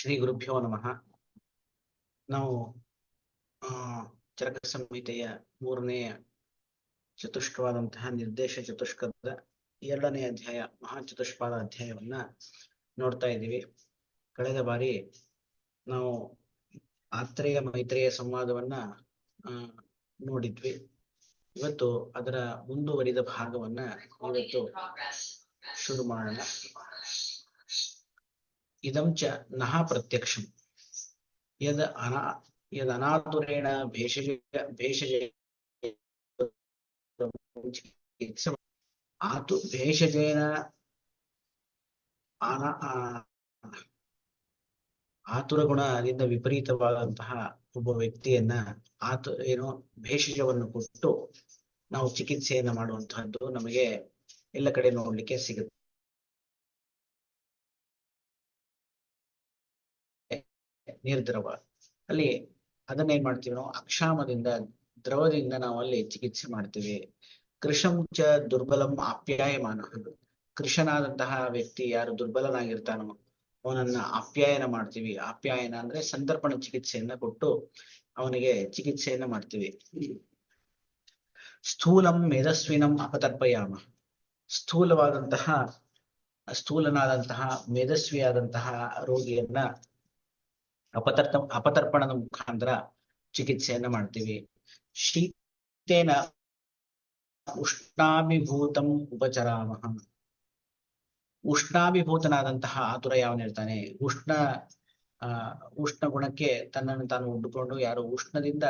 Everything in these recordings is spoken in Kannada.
ಶ್ರೀ ಗುರುಭ್ಯೋ ನಮಃ. ನಾವು ಚರಕ ಸಂಹಿತೆಯ 3ನೇ ಚತುಷ್ಕವಾದಂತಹ ನಿರ್ದೇಶ ಚತುಷ್ಕದ 2ನೇ ಅಧ್ಯಾಯ ಮಹಾಚತುಷ್ಪಾದ ಅಧ್ಯಾಯವನ್ನ ನೋಡ್ತಾ ಇದ್ದೀವಿ. ಕಳೆದ ಬಾರಿ ನಾವು ಆತ್ರೇಯ ಮೈತ್ರೇಯ ಸಂವಾದವನ್ನ ನೋಡಿದ್ವಿ. ಇವತ್ತು ಅದರ ಮುಂದುವರಿದ ಭಾಗವನ್ನ ಇವತ್ತು ಶುರು ಮಾಡೋಣ. ಇದಂ ಚ ನಃ ಪ್ರತ್ಯಕ್ಷಂ ಯದ್ ಅನಾತುರೇಣ ಭೇಷಜೇನ ಆತುರ ಗುಣದಿಂದ ವಿಪರೀತವಾದಂತಹ ಒಬ್ಬ ವ್ಯಕ್ತಿಯನ್ನ ಭೇಷಜವನ್ನು ಕೊಟ್ಟು ನಾವು ಚಿಕಿತ್ಸೆಯನ್ನ ಮಾಡುವಂತಹದ್ದು ನಮಗೆ ಎಲ್ಲ ಕಡೆ ನೋಡ್ಲಿಕ್ಕೆ ಸಿಗುತ್ತೆ. ನಿರ್ದ್ರವ ಅಲ್ಲಿ ಅದನ್ನೇನ್ ಮಾಡ್ತೀವಿ ನಾವು ಅಕ್ಷಾಮದಿಂದ ದ್ರವದಿಂದ ನಾವು ಅಲ್ಲಿ ಚಿಕಿತ್ಸೆ ಮಾಡ್ತೀವಿ. ಕೃಶಂ ಚ ದುರ್ಬಲಂ ಆಪ್ಯಾಯಮಾನ, ಕೃಶನಾದಂತಹ ವ್ಯಕ್ತಿ ಯಾರು ದುರ್ಬಲನಾಗಿರ್ತಾನೋ ಅವನನ್ನ ಆಪ್ಯಾಯನ ಮಾಡ್ತೀವಿ. ಆಪ್ಯಾಯನ ಅಂದ್ರೆ ಸಂದರ್ಪಣ ಚಿಕಿತ್ಸೆಯನ್ನ ಕೊಟ್ಟು ಅವನಿಗೆ ಚಿಕಿತ್ಸೆಯನ್ನ ಮಾಡ್ತೀವಿ. ಸ್ಥೂಲಂ ಮೇಧಸ್ವಿನಂ ಅಪತರ್ಪಯಾಮ, ಸ್ಥೂಲನಾದಂತಹ ಮೇಧಸ್ವಿಯಾದಂತಹ ರೋಗಿಯನ್ನ ಅಪತರ್ಪಣದ ಮುಖಾಂತರ ಚಿಕಿತ್ಸೆಯನ್ನ ಮಾಡ್ತೀವಿ. ಶೀತೇನ ಉಷ್ಣಾಭಿಭೂತಂ ಉಪಚರಾಮಃ, ಉಷ್ಣಾಭಿಭೂತನಾದಂತಹ ಆತುರ ಯಾವನಿರ್ತಾನೆ, ಉಷ್ಣ ಗುಣಕ್ಕೆ ತನ್ನನ್ನು ತಾನು ಉಡ್ದುಕೊಂಡು ಯಾರು ಉಷ್ಣದಿಂದ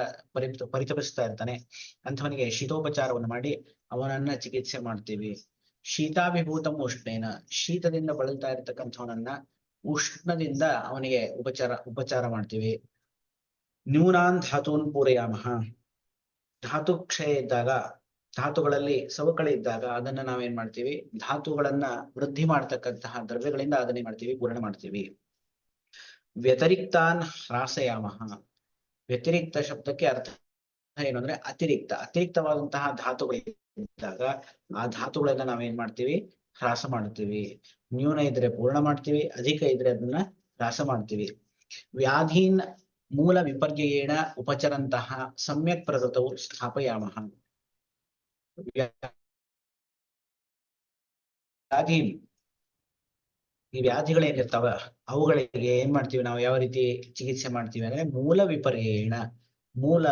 ಪರಿತಪಿಸ್ತಾ ಇರ್ತಾನೆ ಅಂಥವನಿಗೆ ಶೀತೋಪಚಾರವನ್ನು ಮಾಡಿ ಅವನನ್ನ ಚಿಕಿತ್ಸೆ ಮಾಡ್ತೀವಿ. ಶೀತಾಭಿಭೂತಂ ಉಷ್ಣೇನ, ಶೀತದಿಂದ ಬಳಲ್ತಾ ಇರ್ತಕ್ಕಂಥವನನ್ನ ಉಷ್ಣದಿಂದ ಅವನಿಗೆ ಉಪಚಾರ ಮಾಡ್ತೀವಿ. ನ್ಯೂನಾನ್ ಧಾತೂನ್ ಪೂರಯಾಮಃ, ಧಾತು ಕ್ಷಯ ಇದ್ದಾಗ, ಧಾತುಗಳಲ್ಲಿ ಸವಕಳಿ ಇದ್ದಾಗ ಅದನ್ನ ನಾವೇನ್ ಮಾಡ್ತೀವಿ, ಧಾತುಗಳನ್ನ ವೃದ್ಧಿ ಮಾಡ್ತಕ್ಕಂತಹ ದ್ರವ್ಯಗಳಿಂದ ಅದನ್ನೇ ಮಾಡ್ತೀವಿ, ಪೂರಣ ಮಾಡ್ತೀವಿ. ವ್ಯತಿರಿಕ್ತಾನ್ ಹ್ರಾಸಯಾಮಃ, ವ್ಯತಿರಿಕ್ತ ಶಬ್ದಕ್ಕೆ ಅರ್ಥ ಏನು ಅಂದ್ರೆ ಅತಿರಿಕ್ತವಾದಂತಹ ಧಾತುಗಳಿದ್ದಾಗ ಆ ಧಾತುಗಳನ್ನ ನಾವೇನ್ ಮಾಡ್ತೀವಿ, ಹ್ರಾಸ ಮಾಡ್ತೀವಿ. ನ್ಯೂನ ಇದ್ರೆ ಪೂರ್ಣ ಮಾಡ್ತೀವಿ, ಅಧಿಕ ಇದ್ರೆ ಅದನ್ನ ಹ್ರಾಸ ಮಾಡ್ತೀವಿ. ವ್ಯಾಧೀನ್ ಮೂಲ ವಿಪರ್ಯಯೇಣ ಉಪಚರಂತಹ ಸಮ್ಯಕ್ ಪ್ರಕೃತವು ಸ್ಥಾಪಯಾಮಃ, ವ್ಯಾಧೀನ್ ಈ ವ್ಯಾಧಿಗಳೇನಿರ್ತಾವ ಅವುಗಳಿಗೆ ಏನ್ ಮಾಡ್ತೀವಿ ನಾವು, ಯಾವ ರೀತಿ ಚಿಕಿತ್ಸೆ ಮಾಡ್ತೀವಿ ಅಂದ್ರೆ ಮೂಲ ವಿಪರ್ಯಯೇಣ, ಮೂಲ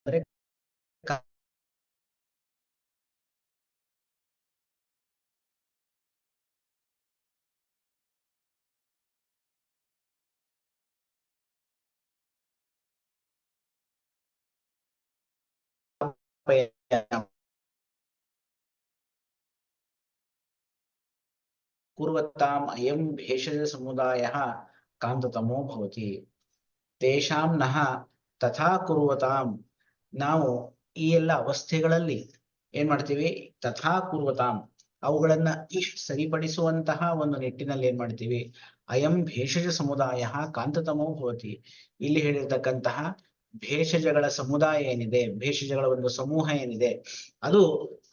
ಅಂದ್ರೆ ಕುರ್ವತಾಂ ಅಯಂ ಭೇಷಜ ಸಮುದಾಯಃ ಕಾಂತತಮೋ ಭವತಿ ತೇಷಾಂ ನಃ ತಥಾ ಕುರ್ವತಾಂ, ನಾವು ಈ ಎಲ್ಲ ಅವಸ್ಥೆಗಳಲ್ಲಿ ಏನ್ ಮಾಡ್ತೀವಿ, ತಥಾ ಕುರ್ವತಾಂ ಅವುಗಳನ್ನ ಸರಿಪಡಿಸುವಂತಹ ಒಂದು ನಿಟ್ಟಿನಲ್ಲಿ ಏನ್ ಮಾಡ್ತೀವಿ, ಅಯಂ ಭೇಷಜ ಸಮುದಾಯ ಕಾಂತತಮೋ ಭವತಿ, ಇಲ್ಲಿ ಹೇಳಿರ್ತಕ್ಕಂತಹ ಭೇಷಜಗಳ ಸಮುದಾಯ ಏನಿದೆ, ಭೇಷಜಗಳ ಒಂದು ಸಮೂಹ ಏನಿದೆ ಅದು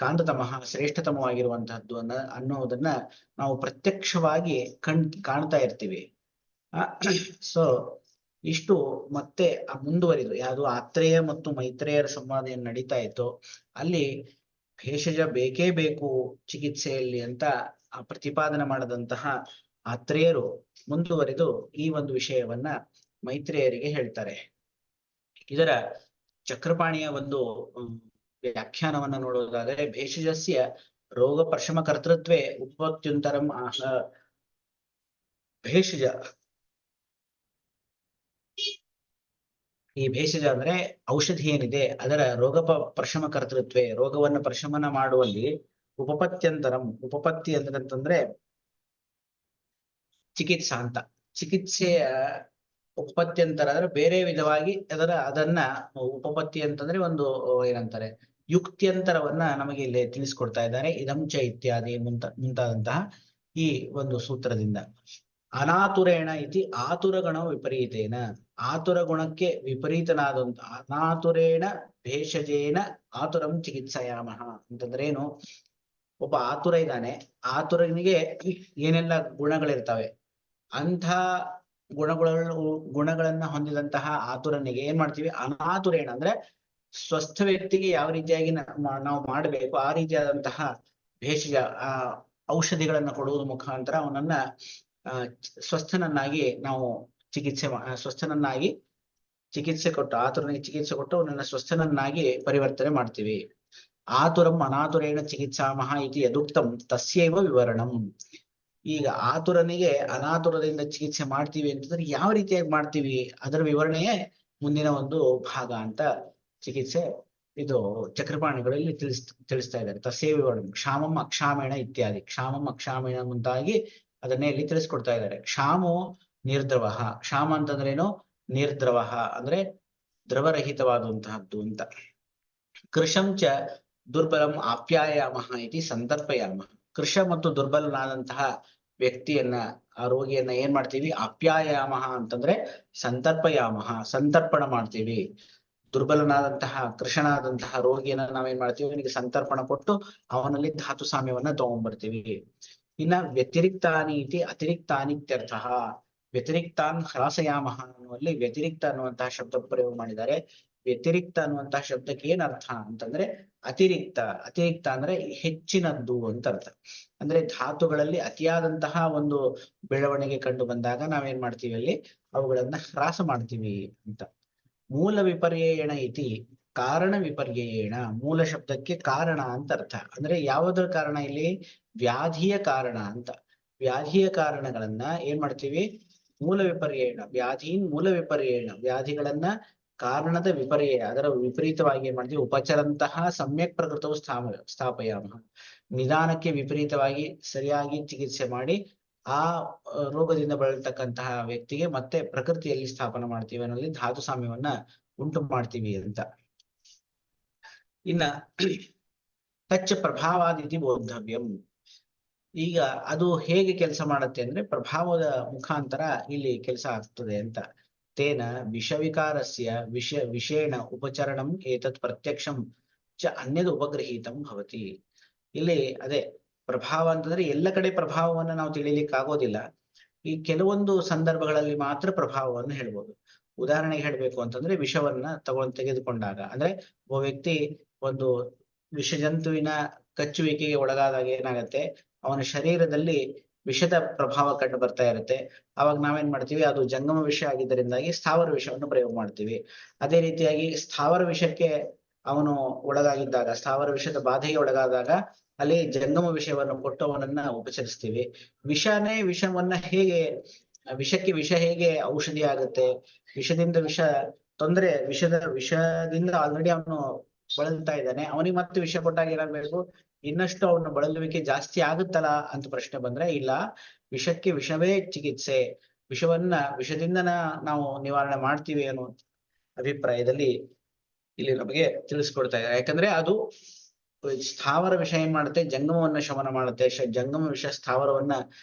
ಕಾಂತತಮಃ ಶ್ರೇಷ್ಠತಮವಾಗಿರುವಂತಹದ್ದು ಅನ್ನೋದನ್ನ ನಾವು ಪ್ರತ್ಯಕ್ಷವಾಗಿ ಕಾಣ್ತಾ ಇರ್ತೀವಿ. ಸೊ ಇಷ್ಟು ಮತ್ತೆ ಮುಂದುವರಿದು ಯಾವುದು ಆತ್ರೇಯ ಮತ್ತು ಮೈತ್ರೇಯರ ಸಂವಾದ ಏನ್ ನಡೀತಾ ಇತ್ತು ಅಲ್ಲಿ ಭೇಷಜ ಬೇಕೇ ಬೇಕು ಚಿಕಿತ್ಸೆಯಲ್ಲಿ ಅಂತ ಪ್ರತಿಪಾದನೆ ಮಾಡದಂತಹ ಆತ್ರೇಯರು ಮುಂದುವರಿದು ಈ ಒಂದು ವಿಷಯವನ್ನ ಮೈತ್ರೇಯರಿಗೆ ಹೇಳ್ತಾರೆ. ಇದರ ಚಕ್ರಪಾಣಿಯ ಒಂದು ವ್ಯಾಖ್ಯಾನವನ್ನ ನೋಡುವುದಾದರೆ, ಭೇಷಜಸ್ಯ ರೋಗ ಪ್ರಶಮ ಕರ್ತೃತ್ವೇ ಉಪಪತ್ಯುಂತರಂ ಆಹ, ಭೇಷಜ ಈ ಭೇಷಜ ಅಂದ್ರೆ ಔಷಧಿ ಏನಿದೆ ಅದರ ರೋಗ ಪ್ರಶಮ ಕರ್ತೃತ್ವೇ, ರೋಗವನ್ನು ಪ್ರಶಮನ ಮಾಡುವಲ್ಲಿ ಉಪಪತ್ಯಂತರಂ, ಉಪಪತ್ತಿ ಅಂತಂದ್ರೆ ಚಿಕಿತ್ಸಾ ಅಂತ, ಚಿಕಿತ್ಸೆಯ ಉಪಪತ್ಯಂತರ ಅಂದ್ರೆ ಬೇರೆ ವಿಧವಾಗಿ ಅದನ್ನ ಉಪಪತ್ತಿ ಅಂತಂದ್ರೆ ಒಂದು ಏನಂತಾರೆ ಯುಕ್ತ್ಯಂತರವನ್ನ ನಮಗೆ ಇಲ್ಲಿ ತಿಳಿಸ್ಕೊಡ್ತಾ ಇದ್ದಾರೆ. ಇದಂ ಚ ಇತ್ಯಾದಿ ಮುಂತಾದಂತಹ ಈ ಒಂದು ಸೂತ್ರದಿಂದ. ಅನಾತುರೇಣ ಇತಿ ಆತುರ ಗಣ ವಿಪರೀತೇನ, ಆತುರ ಗುಣಕ್ಕೆ ವಿಪರೀತನಾದಂತಹ ಅನಾತುರೇಣ ಭೇಷಜೇನ ಆತುರಂ ಚಿಕಿತ್ಸಾಯಾಮಃ ಅಂತಂದ್ರೆ ಏನು, ಒಬ್ಬ ಆತುರ ಇದ್ದಾನೆ, ಆತುರನಿಗೆ ಏನೆಲ್ಲ ಗುಣಗಳಿರ್ತವೆ, ಅಂಥ ಗುಣಗಳನ್ನ ಹೊಂದಿದಂತಹ ಆತುರನಿಗೆ ಏನ್ ಮಾಡ್ತೀವಿ, ಅನಾತುರೇಣ ಅಂದ್ರೆ ಸ್ವಸ್ಥ ವ್ಯಕ್ತಿಗೆ ಯಾವ ರೀತಿಯಾಗಿ ನಾವು ಮಾಡಬೇಕು ಆ ರೀತಿಯಾದಂತಹ ಭೇಷಜ ಔಷಧಿಗಳನ್ನ ಕೊಡುವುದ ಮುಖಾಂತರ ಅವನನ್ನ ಸ್ವಸ್ಥನನ್ನಾಗಿ ನಾವು ಸ್ವಸ್ಥನನ್ನಾಗಿ ಚಿಕಿತ್ಸೆ ಕೊಟ್ಟು, ಆತುರನಿಗೆ ಚಿಕಿತ್ಸೆ ಕೊಟ್ಟು ಅವನನ್ನ ಸ್ವಸ್ಥನನ್ನಾಗಿ ಪರಿವರ್ತನೆ ಮಾಡ್ತೀವಿ. ಆತುರಂ ಅನಾತುರೇಣ ಚಿಕಿತ್ಸಾಮಹ ಇತಿ ಯದುಕ್ತಂ ತಸ್ಯೈವ ವಿವರಣಂ. ಈಗ ಆತುರನಿಗೆ ಅನಾತುರದಿಂದ ಚಿಕಿತ್ಸೆ ಮಾಡ್ತೀವಿ ಅಂತಂದ್ರೆ ಯಾವ ರೀತಿಯಾಗಿ ಮಾಡ್ತೀವಿ ಅದರ ವಿವರಣೆಯೇ ಮುಂದಿನ ಒಂದು ಭಾಗ ಅಂತ ಚಿಕಿತ್ಸೆ ಇದು ಚಕ್ರಪಾಣಿಗಳಲ್ಲಿ ತಿಳಿಸ್ತಾ ಇದ್ದಾರೆ. ತಸ್ಯೈವ ವಿವರಣಂ ಕ್ಷಾಮಂ ಅಕ್ಷಾಮೇಣ ಇತ್ಯಾದಿ. ಕ್ಷಾಮಂ ಅಕ್ಷಾಮೇಣ ಮುಂತಾಗಿ ಅದನ್ನೇ ಇಲ್ಲಿ ತಿಳಿಸ್ಕೊಡ್ತಾ ಇದ್ದಾರೆ. ಕ್ಷಾಮೋ ನಿರ್ದ್ರವ. ಕ್ಷಾಮ ಅಂತಂದ್ರೇನು? ನಿರ್ದ್ರವ ಅಂದ್ರೆ ದ್ರವರಹಿತವಾದಂತಹದ್ದು ಅಂತ. ಕೃಶಂಚ ದುರ್ಬಲಂ ಆಪ್ಯಾಯಾಮಃ ಇತಿ ಸಂತರ್ಪಯಾಮಃ. ಕೃಶ ಮತ್ತು ದುರ್ಬಲನಾದಂತಹ ವ್ಯಕ್ತಿಯನ್ನ, ಆ ರೋಗಿಯನ್ನ ಏನ್ ಮಾಡ್ತೀವಿ? ಆಪ್ಯಾಯಾಮಃ ಅಂತಂದ್ರೆ ಸಂತರ್ಪಯಾಮಃ, ಸಂತರ್ಪಣ ಮಾಡ್ತೀವಿ. ದುರ್ಬಲನಾದಂತಹ ಕೃಶನಾದಂತಹ ರೋಗಿಯನ್ನ ನಾವೇನ್ ಮಾಡ್ತೀವಿ? ಅವನಿಗೆ ಸಂತರ್ಪಣ ಕೊಟ್ಟು ಅವನಲ್ಲಿ ಧಾತು ಸಾಮ್ಯವನ್ನ ತಗೊಂಡ್ಬರ್ತೀವಿ. ಇನ್ನ ವ್ಯತಿರಿಕ್ತಾನಿ ಇತಿ ಅತಿರಿಕ್ತಾನಿ ಇತ್ಯರ್ಥ. ವ್ಯತಿರಿಕ್ತಾನ್ ಹ್ರಾಸಯಾಮಃ ಅನ್ನುವಲ್ಲಿ ವ್ಯತಿರಿಕ್ತ ಅನ್ನುವಂತಹ ಶಬ್ದ ಪ್ರಯೋಗ ಮಾಡಿದ್ದಾರೆ. ವ್ಯತಿರಿಕ್ತ ಅನ್ನುವಂತಹ ಶಬ್ದಕ್ಕೆ ಏನ್ ಅರ್ಥ ಅಂತಂದ್ರೆ ಅತಿರಿಕ್ತ. ಅತಿರಿಕ್ತ ಅಂದ್ರೆ ಹೆಚ್ಚಿನದ್ದು ಅಂತ ಅರ್ಥ. ಅಂದ್ರೆ ಧಾತುಗಳಲ್ಲಿ ಅತಿಯಾದಂತಹ ಒಂದು ಬೆಳವಣಿಗೆ ಕಂಡು ಬಂದಾಗ ನಾವೇನ್ ಮಾಡ್ತೀವಿ? ಅಲ್ಲಿ ಅವುಗಳನ್ನ ಹ್ರಾಸ ಮಾಡ್ತೀವಿ ಅಂತ. ಮೂಲ ವಿಪರ್ಯಯಣ ಇತಿ ಕಾರಣ ವಿಪರ್ಯಯಣ. ಮೂಲ ಶಬ್ದಕ್ಕೆ ಕಾರಣ ಅಂತ ಅರ್ಥ. ಅಂದ್ರೆ ಯಾವುದರ ಕಾರಣ? ಇಲ್ಲಿ ವ್ಯಾಧಿಯ ಕಾರಣ ಅಂತ. ವ್ಯಾಧಿಯ ಕಾರಣಗಳನ್ನ ಏನ್ ಮಾಡ್ತೀವಿ? ಮೂಲ ವಿಪರ್ಯಯಣ. ವ್ಯಾಧೀನ್ ಮೂಲ ವಿಪರ್ಯಯಣ, ವ್ಯಾಧಿಗಳನ್ನ ಕಾರಣದ ವಿಪರ್ಯಯ, ಅದರ ವಿಪರೀತವಾಗಿ ಏನ್ ಮಾಡ್ತೀವಿ? ಉಪಚರಂತಹ ಸಮ್ಯಕ್ ಪ್ರಕೃತವು ಸ್ಥಾಪಯಾಮ. ನಿಧಾನಕ್ಕೆ ವಿಪರೀತವಾಗಿ ಸರಿಯಾಗಿ ಚಿಕಿತ್ಸೆ ಮಾಡಿ ಆ ರೋಗದಿಂದ ಬಳಲ್ತಕ್ಕಂತಹ ವ್ಯಕ್ತಿಗೆ ಮತ್ತೆ ಪ್ರಕೃತಿಯಲ್ಲಿ ಸ್ಥಾಪನ ಮಾಡ್ತೀವಿ ಅನ್ನೋದ್ರಲ್ಲಿ ಧಾತು ಸಾಮ್ಯವನ್ನ ಉಂಟು ಮಾಡ್ತೀವಿ ಅಂತ. ಇನ್ನ ತಚ್ಚ ಪ್ರಭಾವಾದಿತಿ ಬೋದ್ಧವ್ಯಂ. ಈಗ ಅದು ಹೇಗೆ ಕೆಲಸ ಮಾಡುತ್ತೆ ಅಂದ್ರೆ ಪ್ರಭಾವದ ಮುಖಾಂತರ ಇಲ್ಲಿ ಕೆಲಸ ಆಗ್ತದೆ ಅಂತ. ತೇನ ವಿಷವಿಕಾರಸ್ಯ ವಿಷೇಣ ಉಪಚರಣಂ ಏತತ್ ಪ್ರತ್ಯಕ್ಷಂ ಚ ಅನ್ಯದ ಉಪಗೃಹೀತಂ ಭವತಿ. ಇಲ್ಲಿ ಅದೇ ಪ್ರಭಾವ ಅಂತಂದ್ರೆ ಎಲ್ಲ ಕಡೆ ಪ್ರಭಾವವನ್ನು ನಾವು ತಿಳಿಲಿಕ್ಕೆ ಆಗೋದಿಲ್ಲ. ಈ ಕೆಲವೊಂದು ಸಂದರ್ಭಗಳಲ್ಲಿ ಮಾತ್ರ ಪ್ರಭಾವವನ್ನು ಹೇಳ್ಬೋದು. ಉದಾಹರಣೆಗೆ ಹೇಳ್ಬೇಕು ಅಂತಂದ್ರೆ ವಿಷವನ್ನ ತೆಗೆದುಕೊಂಡಾಗ, ಅಂದ್ರೆ ಒಬ್ಬ ವ್ಯಕ್ತಿ ಒಂದು ವಿಷಜಂತುವಿನ ಕಚ್ಚುವಿಕೆಗೆ ಒಳಗಾದಾಗ ಏನಾಗತ್ತೆ? ಅವನ ಶರೀರದಲ್ಲಿ ವಿಷದ ಪ್ರಭಾವ ಕಂಡು ಬರ್ತಾ ಇರುತ್ತೆ. ಅವಾಗ ನಾವೇನ್ ಮಾಡ್ತೀವಿ? ಅದು ಜಂಗಮ ವಿಷ ಆಗಿದ್ದರಿಂದಾಗಿ ಸ್ಥಾವರ ವಿಷವನ್ನು ಪ್ರಯೋಗ ಮಾಡ್ತೀವಿ. ಅದೇ ರೀತಿಯಾಗಿ ಸ್ಥಾವರ ವಿಷಕ್ಕೆ ಅವನು ಒಳಗಾಗಿದ್ದಾಗ, ಸ್ಥಾವರ ವಿಷದ ಬಾಧೆಗೆ ಒಳಗಾದಾಗ ಅಲ್ಲಿ ಜಂಗಮ ವಿಷಯವನ್ನು ಕೊಟ್ಟು ಅವನನ್ನ ಉಪಚರಿಸ್ತೀವಿ. ವಿಷವನ್ನ ಹೇಗೆ, ವಿಷಕ್ಕೆ ವಿಷ ಹೇಗೆ ಔಷಧಿ ಆಗುತ್ತೆ? ವಿಷದಿಂದ ವಿಷ ತೊಂದರೆ, ವಿಷದಿಂದ ಆಲ್ರೆಡಿ ಅವನು ಬಳಲ್ತಾ ಇದ್ದಾನೆ, ಅವನಿಗೆ ಮತ್ತೆ ವಿಷ ಕೊಟ್ಟಾಗ ಏನಾಗ್ಬೇಕು? ಇನ್ನಷ್ಟು ಅವನ ಬಳಲುವಿಕೆ ಜಾಸ್ತಿ ಆಗುತ್ತಲ್ಲ ಅಂತ ಪ್ರಶ್ನೆ ಬಂದ್ರೆ ಇಲ್ಲ, ವಿಷಕ್ಕೆ ವಿಷವೇ ಚಿಕಿತ್ಸೆ, ವಿಷದಿಂದ ನಾವು ನಿವಾರಣೆ ಮಾಡ್ತೀವಿ ಅನ್ನೋ ಅಭಿಪ್ರಾಯದಲ್ಲಿ ಇಲ್ಲಿ ನಮಗೆ ತಿಳಿಸ್ಕೊಡ್ತಾ ಇದ್ದಾರೆ. ಯಾಕಂದ್ರೆ ಅದು ಸ್ಥಾವರ ವಿಷ ಏನ್ ಮಾಡುತ್ತೆ? ಜಂಗಮವನ್ನ ಶಮನ ಮಾಡುತ್ತೆ. ಜಂಗಮ ವಿಷ ಸ್ಥಾವರವನ್ನ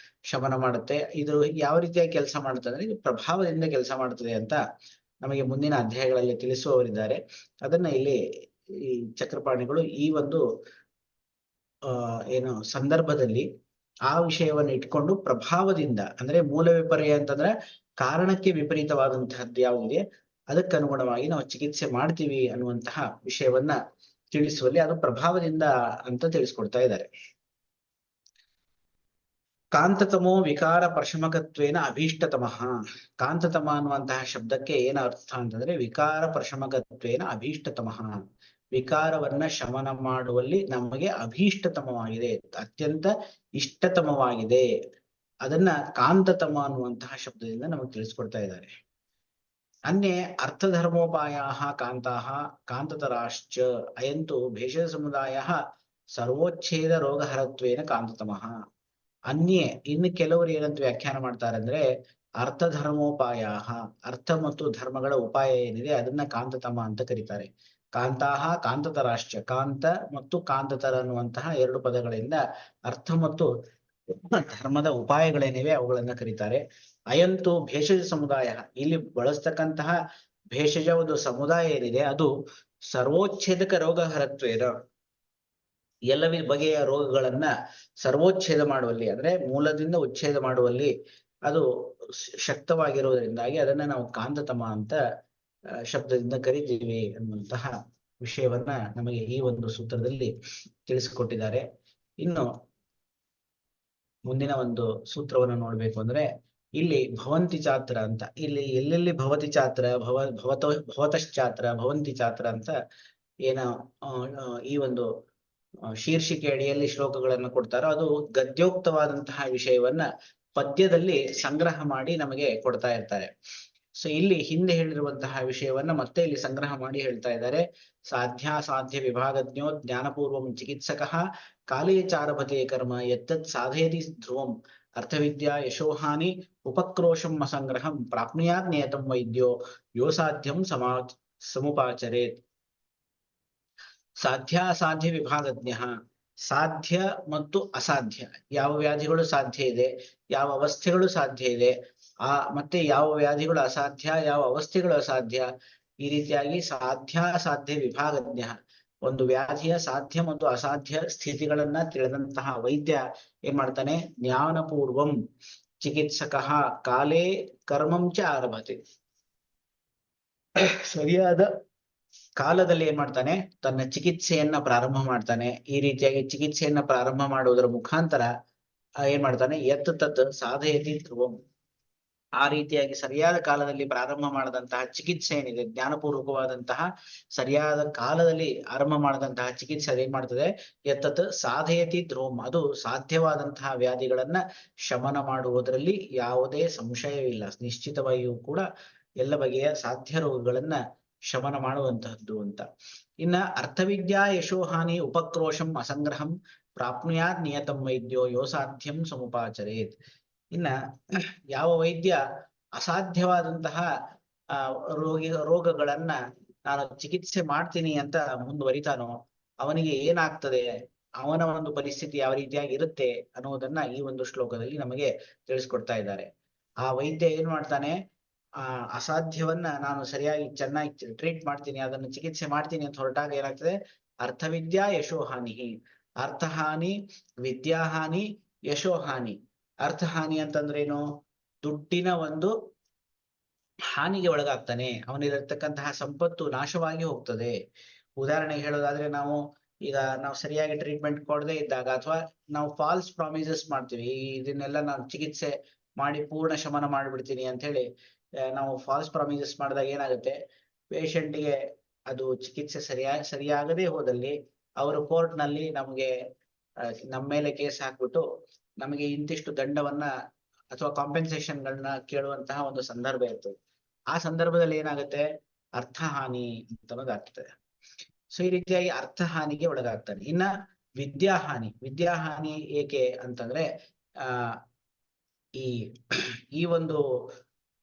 ಶಮನ ಮಾಡುತ್ತೆ. ಇದು ಯಾವ ರೀತಿಯಾಗಿ ಕೆಲಸ ಮಾಡುತ್ತೆ ಅಂದ್ರೆ ಇದು ಪ್ರಭಾವದಿಂದ ಕೆಲಸ ಮಾಡುತ್ತದೆ ಅಂತ ನಮಗೆ ಮುಂದಿನ ಅಧ್ಯಾಯಗಳಲ್ಲಿ ತಿಳಿಸುವವರಿದ್ದಾರೆ. ಅದನ್ನ ಇಲ್ಲಿ ಈ ಚಕ್ರಪಾಣಿಗಳು ಈ ಒಂದು ಏನು ಸಂದರ್ಭದಲ್ಲಿ ಆ ವಿಷಯವನ್ನು ಇಟ್ಕೊಂಡು ಪ್ರಭಾವದಿಂದ, ಅಂದ್ರೆ ಮೂಲ ವಿಪರ್ಯ ಅಂತಂದ್ರೆ ಕಾರಣಕ್ಕೆ ವಿಪರೀತವಾದಂತಹದ್ದು ಯಾವುದಿದೆ ಅದಕ್ಕನುಗುಣವಾಗಿ ನಾವು ಚಿಕಿತ್ಸೆ ಮಾಡ್ತೀವಿ ಅನ್ನುವಂತಹ ವಿಷಯವನ್ನ ತಿಳಿಸುವಲ್ಲಿ ಅದು ಪ್ರಭಾವದಿಂದ ಅಂತ ತಿಳಿಸ್ಕೊಡ್ತಾ ಇದ್ದಾರೆ. ಕಾಂತತಮೋ ವಿಕಾರ ಪ್ರಶಮಕತ್ವೇನ ಅಭೀಷ್ಟತಮಃ. ಕಾಂತತಮ ಅನ್ನುವಂತಹ ಶಬ್ದಕ್ಕೆ ಏನ ಅರ್ಥ ಅಂತಂದ್ರೆ ವಿಕಾರ ಪ್ರಶಮಕತ್ವೇನ ಅಭೀಷ್ಟತಮಃ. ವಿಕಾರವನ್ನ ಶಮನ ಮಾಡುವಲ್ಲಿ ನಮಗೆ ಅಭೀಷ್ಟತಮವಾಗಿದೆ, ಅತ್ಯಂತ ಇಷ್ಟತಮವಾಗಿದೆ. ಅದನ್ನ ಕಾಂತತಮ ಅನ್ನುವಂತಹ ಶಬ್ದದಿಂದ ನಮಗೆ ತಿಳಿಸ್ಕೊಡ್ತಾ ಇದ್ದಾರೆ. ಅನ್ಯೇ ಅರ್ಥಧರ್ಮೋಪಾಯ ಕಾಂತಾಃ ಕಾಂತತರಾಶ್ಚ ಅಯಂತು ಭೇಷಜ ಸಮುದಾಯ ಸರ್ವೋಚ್ಛೇದ ರೋಗಹರತ್ವೇನ ಕಾಂತತಮಃ. ಅನ್ಯೇ ಇನ್ನು ಕೆಲವರು ಏನಂತ ವ್ಯಾಖ್ಯಾನ ಮಾಡ್ತಾರೆ ಅಂದ್ರೆ ಅರ್ಥಧರ್ಮೋಪಾಯ, ಅರ್ಥ ಮತ್ತು ಧರ್ಮಗಳ ಉಪಾಯ ಏನಿದೆ ಅದನ್ನ ಕಾಂತತಮ ಅಂತ ಕರೀತಾರೆ. ಕಾಂತಾಹ ಕಾಂತತರಾಶ್ಚ, ಕಾಂತ ಮತ್ತು ಕಾಂತತರ ಅನ್ನುವಂತಹ ಎರಡು ಪದಗಳಿಂದ ಅರ್ಥ ಮತ್ತು ಧರ್ಮದ ಉಪಾಯಗಳೇನಿವೆ ಅವುಗಳನ್ನ ಕರೀತಾರೆ. ಅಯಂತು ಭೇಷಜ ಸಮುದಾಯ, ಇಲ್ಲಿ ಬಳಸ್ತಕ್ಕಂತಹ ಭೇಷಜ ಒಂದು ಸಮುದಾಯ ಏನಿದೆ ಅದು ಸರ್ವೋಚ್ಛೇದಕ ರೋಗಹರತ್ವೇನ, ಎಲ್ಲ ಬಗೆಯ ರೋಗಗಳನ್ನ ಸರ್ವೋಚ್ಛೇದ ಮಾಡುವಲ್ಲಿ, ಅಂದ್ರೆ ಮೂಲದಿಂದ ಉಚ್ಛೇದ ಮಾಡುವಲ್ಲಿ ಅದು ಶಕ್ತವಾಗಿರುವುದರಿಂದಾಗಿ ಅದನ್ನ ನಾವು ಕಾಂತತಮ ಅಂತ ಶಬ್ದದಿಂದ ಕರಿತೀವಿ ಅನ್ನುವಂತಹ ವಿಷಯವನ್ನ ನಮಗೆ ಈ ಒಂದು ಸೂತ್ರದಲ್ಲಿ ತಿಳಿಸಿಕೊಟ್ಟಿದ್ದಾರೆ. ಇನ್ನು ಮುಂದಿನ ಒಂದು ಸೂತ್ರವನ್ನು ನೋಡ್ಬೇಕು ಅಂದ್ರೆ ಇಲ್ಲಿ ಭವಂತಿ ಚಾತ್ರ ಅಂತ, ಇಲ್ಲಿ ಎಲ್ಲೆಲ್ಲಿ ಭವತಿ ಚಾತ್ರ, ಭವತಶ್ಚಾತ್ರ, ಭವಂತಿ ಚಾತ್ರ ಅಂತ ಏನ ಈ ಒಂದು ಶೀರ್ಷಿಕೆ ಅಡಿಯಲ್ಲಿ ಶ್ಲೋಕಗಳನ್ನು ಕೊಡ್ತಾರೋ ಅದು ಗದ್ಯೋಕ್ತವಾದಂತಹ ವಿಷಯವನ್ನ ಪದ್ಯದಲ್ಲಿ ಸಂಗ್ರಹ ಮಾಡಿ ನಮಗೆ ಕೊಡ್ತಾ ಇರ್ತಾರೆ. ಸೊ ಇಲ್ಲಿ ಹಿಂದೆ ಹೇಳಿರುವಂತಹ ವಿಷಯವನ್ನ ಮತ್ತೆ ಇಲ್ಲಿ ಸಂಗ್ರಹ ಮಾಡಿ ಹೇಳ್ತಾ ಇದ್ದಾರೆ. ಸಾಧ್ಯಾಸಾಧ್ಯ ವಿಭಾಗಜ್ಞೋ ಜ್ಞಾನಪೂರ್ವಂ ಚಿಕಿತ್ಸಕಃ ಕಾಲೇ ಚಾರಭತೆ ಕರ್ಮ ಯತ್ತತ್ ಸಾಧಯತಿ ಧ್ರುವಂ ಅರ್ಥವಿದ್ಯಾ ಯಶೋಹಾನಿ ಉಪಕ್ರೋಶಂ ಅಸಂಗ್ರಹಂ ಪ್ರಾಪ್ನುಯಾತ್ ನಿಯತಂ ವೈದ್ಯೋ ಯೋ ಸಾಧ್ಯಂ ಸಮುಪಾಚರೇತ್. ಸಾಧ್ಯ ಅಸಾಧ್ಯ ವಿಭಾಗಜ್ಞ, ಸಾಧ್ಯ ಮತ್ತು ಅಸಾಧ್ಯ, ಯಾವ ವ್ಯಾಧಿಗಳು ಸಾಧ್ಯ ಇದೆ, ಯಾವ ಅವಸ್ಥೆಗಳು ಸಾಧ್ಯ ಇದೆ, ಮತ್ತೆ ಯಾವ ವ್ಯಾಧಿಗಳು ಅಸಾಧ್ಯ, ಯಾವ ಅವಸ್ಥೆಗಳು ಅಸಾಧ್ಯ, ಈ ರೀತಿಯಾಗಿ ಸಾಧ್ಯ ಅಸಾಧ್ಯ ವಿಭಾಗಜ್ಞ, ಒಂದು ವ್ಯಾಧಿಯ ಸಾಧ್ಯ ಮತ್ತು ಅಸಾಧ್ಯ ಸ್ಥಿತಿಗಳನ್ನ ತಿಳಿದಂತಹ ವೈದ್ಯ ಏನ್ ಮಾಡ್ತಾನೆ, ಜ್ಞಾನಪೂರ್ವಂ ಚಿಕಿತ್ಸಕಃ ಕಾಲೇ ಕರ್ಮಂ ಚ ಆರಭತೆ, ಸರಿಯಾದ ಕಾಲದಲ್ಲಿ ಏನ್ ಮಾಡ್ತಾನೆ, ತನ್ನ ಚಿಕಿತ್ಸೆಯನ್ನ ಪ್ರಾರಂಭ ಮಾಡ್ತಾನೆ. ಈ ರೀತಿಯಾಗಿ ಚಿಕಿತ್ಸೆಯನ್ನ ಪ್ರಾರಂಭ ಮಾಡುವುದರ ಮುಖಾಂತರ ಏನ್ ಮಾಡ್ತಾನೆ, ಯತ್ ತತ್ ಸಾಧಯತಿ ಧ್ರುವಂ, ಆ ರೀತಿಯಾಗಿ ಸರಿಯಾದ ಕಾಲದಲ್ಲಿ ಪ್ರಾರಂಭ ಮಾಡದಂತಹ ಚಿಕಿತ್ಸೆ ಏನಿದೆ, ಜ್ಞಾನಪೂರ್ವಕವಾದಂತಹ ಸರಿಯಾದ ಕಾಲದಲ್ಲಿ ಆರಂಭ ಮಾಡದಂತಹ ಚಿಕಿತ್ಸೆ ಅದೇನ್ ಮಾಡ್ತದೆ, ಯತ್ತತ್ ಸಾಧಯತಿ ಧ್ರುವಂ, ಅದು ಸಾಧ್ಯವಾದಂತಹ ವ್ಯಾಧಿಗಳನ್ನ ಶಮನ ಮಾಡುವುದರಲ್ಲಿ ಯಾವುದೇ ಸಂಶಯವಿಲ್ಲ, ನಿಶ್ಚಿತವಾಗಿಯೂ ಕೂಡ ಎಲ್ಲ ಬಗೆಯ ಸಾಧ್ಯ ರೋಗಗಳನ್ನ ಶಮನ ಮಾಡುವಂತಹದ್ದು ಅಂತ. ಇನ್ನ ಅರ್ಥವಿದ್ಯಾ ಯಶೋಹಾನಿ ಉಪಕ್ರೋಶಂ ಅಸಂಗ್ರಹಂ ಪ್ರಾಪ್ನುಯಾತ್ ನಿಯತಂ ವೈದ್ಯೋ ಯೋ ಸಾಧ್ಯಂ ಸಮುಪಾಚರೇತ್. ಇನ್ನ ಯಾವ ವೈದ್ಯ ಅಸಾಧ್ಯವಾದಂತಹ ರೋಗಗಳನ್ನ ನಾನು ಚಿಕಿತ್ಸೆ ಮಾಡ್ತೀನಿ ಅಂತ ಮುಂದುವರಿತಾನೋ ಅವನಿಗೆ ಏನಾಗ್ತದೆ, ಅವನ ಒಂದು ಪರಿಸ್ಥಿತಿ ಯಾವ ರೀತಿಯಾಗಿ ಇರುತ್ತೆ ಅನ್ನೋದನ್ನ ಈ ಒಂದು ಶ್ಲೋಕದಲ್ಲಿ ನಮಗೆ ತಿಳಿಸ್ಕೊಡ್ತಾ ಇದ್ದಾರೆ. ಆ ವೈದ್ಯ ಏನ್ ಮಾಡ್ತಾನೆ, ಅಸಾಧ್ಯವನ್ನ ನಾನು ಸರಿಯಾಗಿ ಚೆನ್ನಾಗಿ ಟ್ರೀಟ್ ಮಾಡ್ತೀನಿ, ಅದನ್ನು ಚಿಕಿತ್ಸೆ ಮಾಡ್ತೀನಿ ಅಂತ ಹೊರಟಾಗ ಏನಾಗ್ತದೆ, ಅರ್ಥವಿದ್ಯಾ ಯಶೋಹಾನಿ, ಅರ್ಥಹಾನಿ, ವಿದ್ಯಾಹಾನಿ, ಯಶೋಹಾನಿ. ಅರ್ಥಹಾನಿ ಅಂತಂದ್ರೇನು, ದುಡ್ಡಿನ ಒಂದು ಹಾನಿಗೆ ಒಳಗಾಗ್ತಾನೆ, ಅವನಿರತಕ್ಕಂತಹ ಸಂಪತ್ತು ನಾಶವಾಗಿ ಹೋಗ್ತದೆ. ಉದಾಹರಣೆಗೆ ಹೇಳೋದಾದ್ರೆ, ನಾವು ಸರಿಯಾಗಿ ಟ್ರೀಟ್ಮೆಂಟ್ ಕೊಡದೇ ಇದ್ದಾಗ, ಅಥವಾ ನಾವು ಫಾಲ್ಸ್ ಪ್ರಾಮಿಸಸ್ ಮಾಡ್ತೀವಿ, ಇದನ್ನೆಲ್ಲ ನಾನು ಚಿಕಿತ್ಸೆ ಮಾಡಿ ಪೂರ್ಣ ಶಮನ ಮಾಡಿಬಿಡ್ತೀನಿ ಅಂತ ಹೇಳಿ ನಾವು ಫಾಲ್ಸ್ ಪ್ರಾಮಿಸಸ್ ಮಾಡಿದಾಗ ಏನಾಗುತ್ತೆ, ಪೇಷಂಟ್ಗೆ ಅದು ಚಿಕಿತ್ಸೆ ಸರಿಯಾಗದೇ ಹೋದಲ್ಲಿ ಅವರು ಕೋರ್ಟ್ ನಲ್ಲಿ ನಮ್ಮ ಮೇಲೆ ಕೇಸ್ ಹಾಕ್ಬಿಟ್ಟು ನಮಗೆ ಇಂತಿಷ್ಟು ದಂಡವನ್ನ ಅಥವಾ ಕಾಂಪೆನ್ಸೇಷನ್ಗಳನ್ನ ಕೇಳುವಂತಹ ಒಂದು ಸಂದರ್ಭ ಇರ್ತದೆ. ಆ ಸಂದರ್ಭದಲ್ಲಿ ಏನಾಗುತ್ತೆ, ಅರ್ಥಹಾನಿ ಅಂತ ಅನ್ನೋದಾಗ್ತದೆ. ಸೊ ಈ ರೀತಿಯಾಗಿ ಅರ್ಥಹಾನಿಗೆ ಒಳಗಾಗ್ತಾನೆ. ಇನ್ನ ವಿದ್ಯಾಹಾನಿ ಏಕೆ ಅಂತಂದ್ರೆ, ಈ ಒಂದು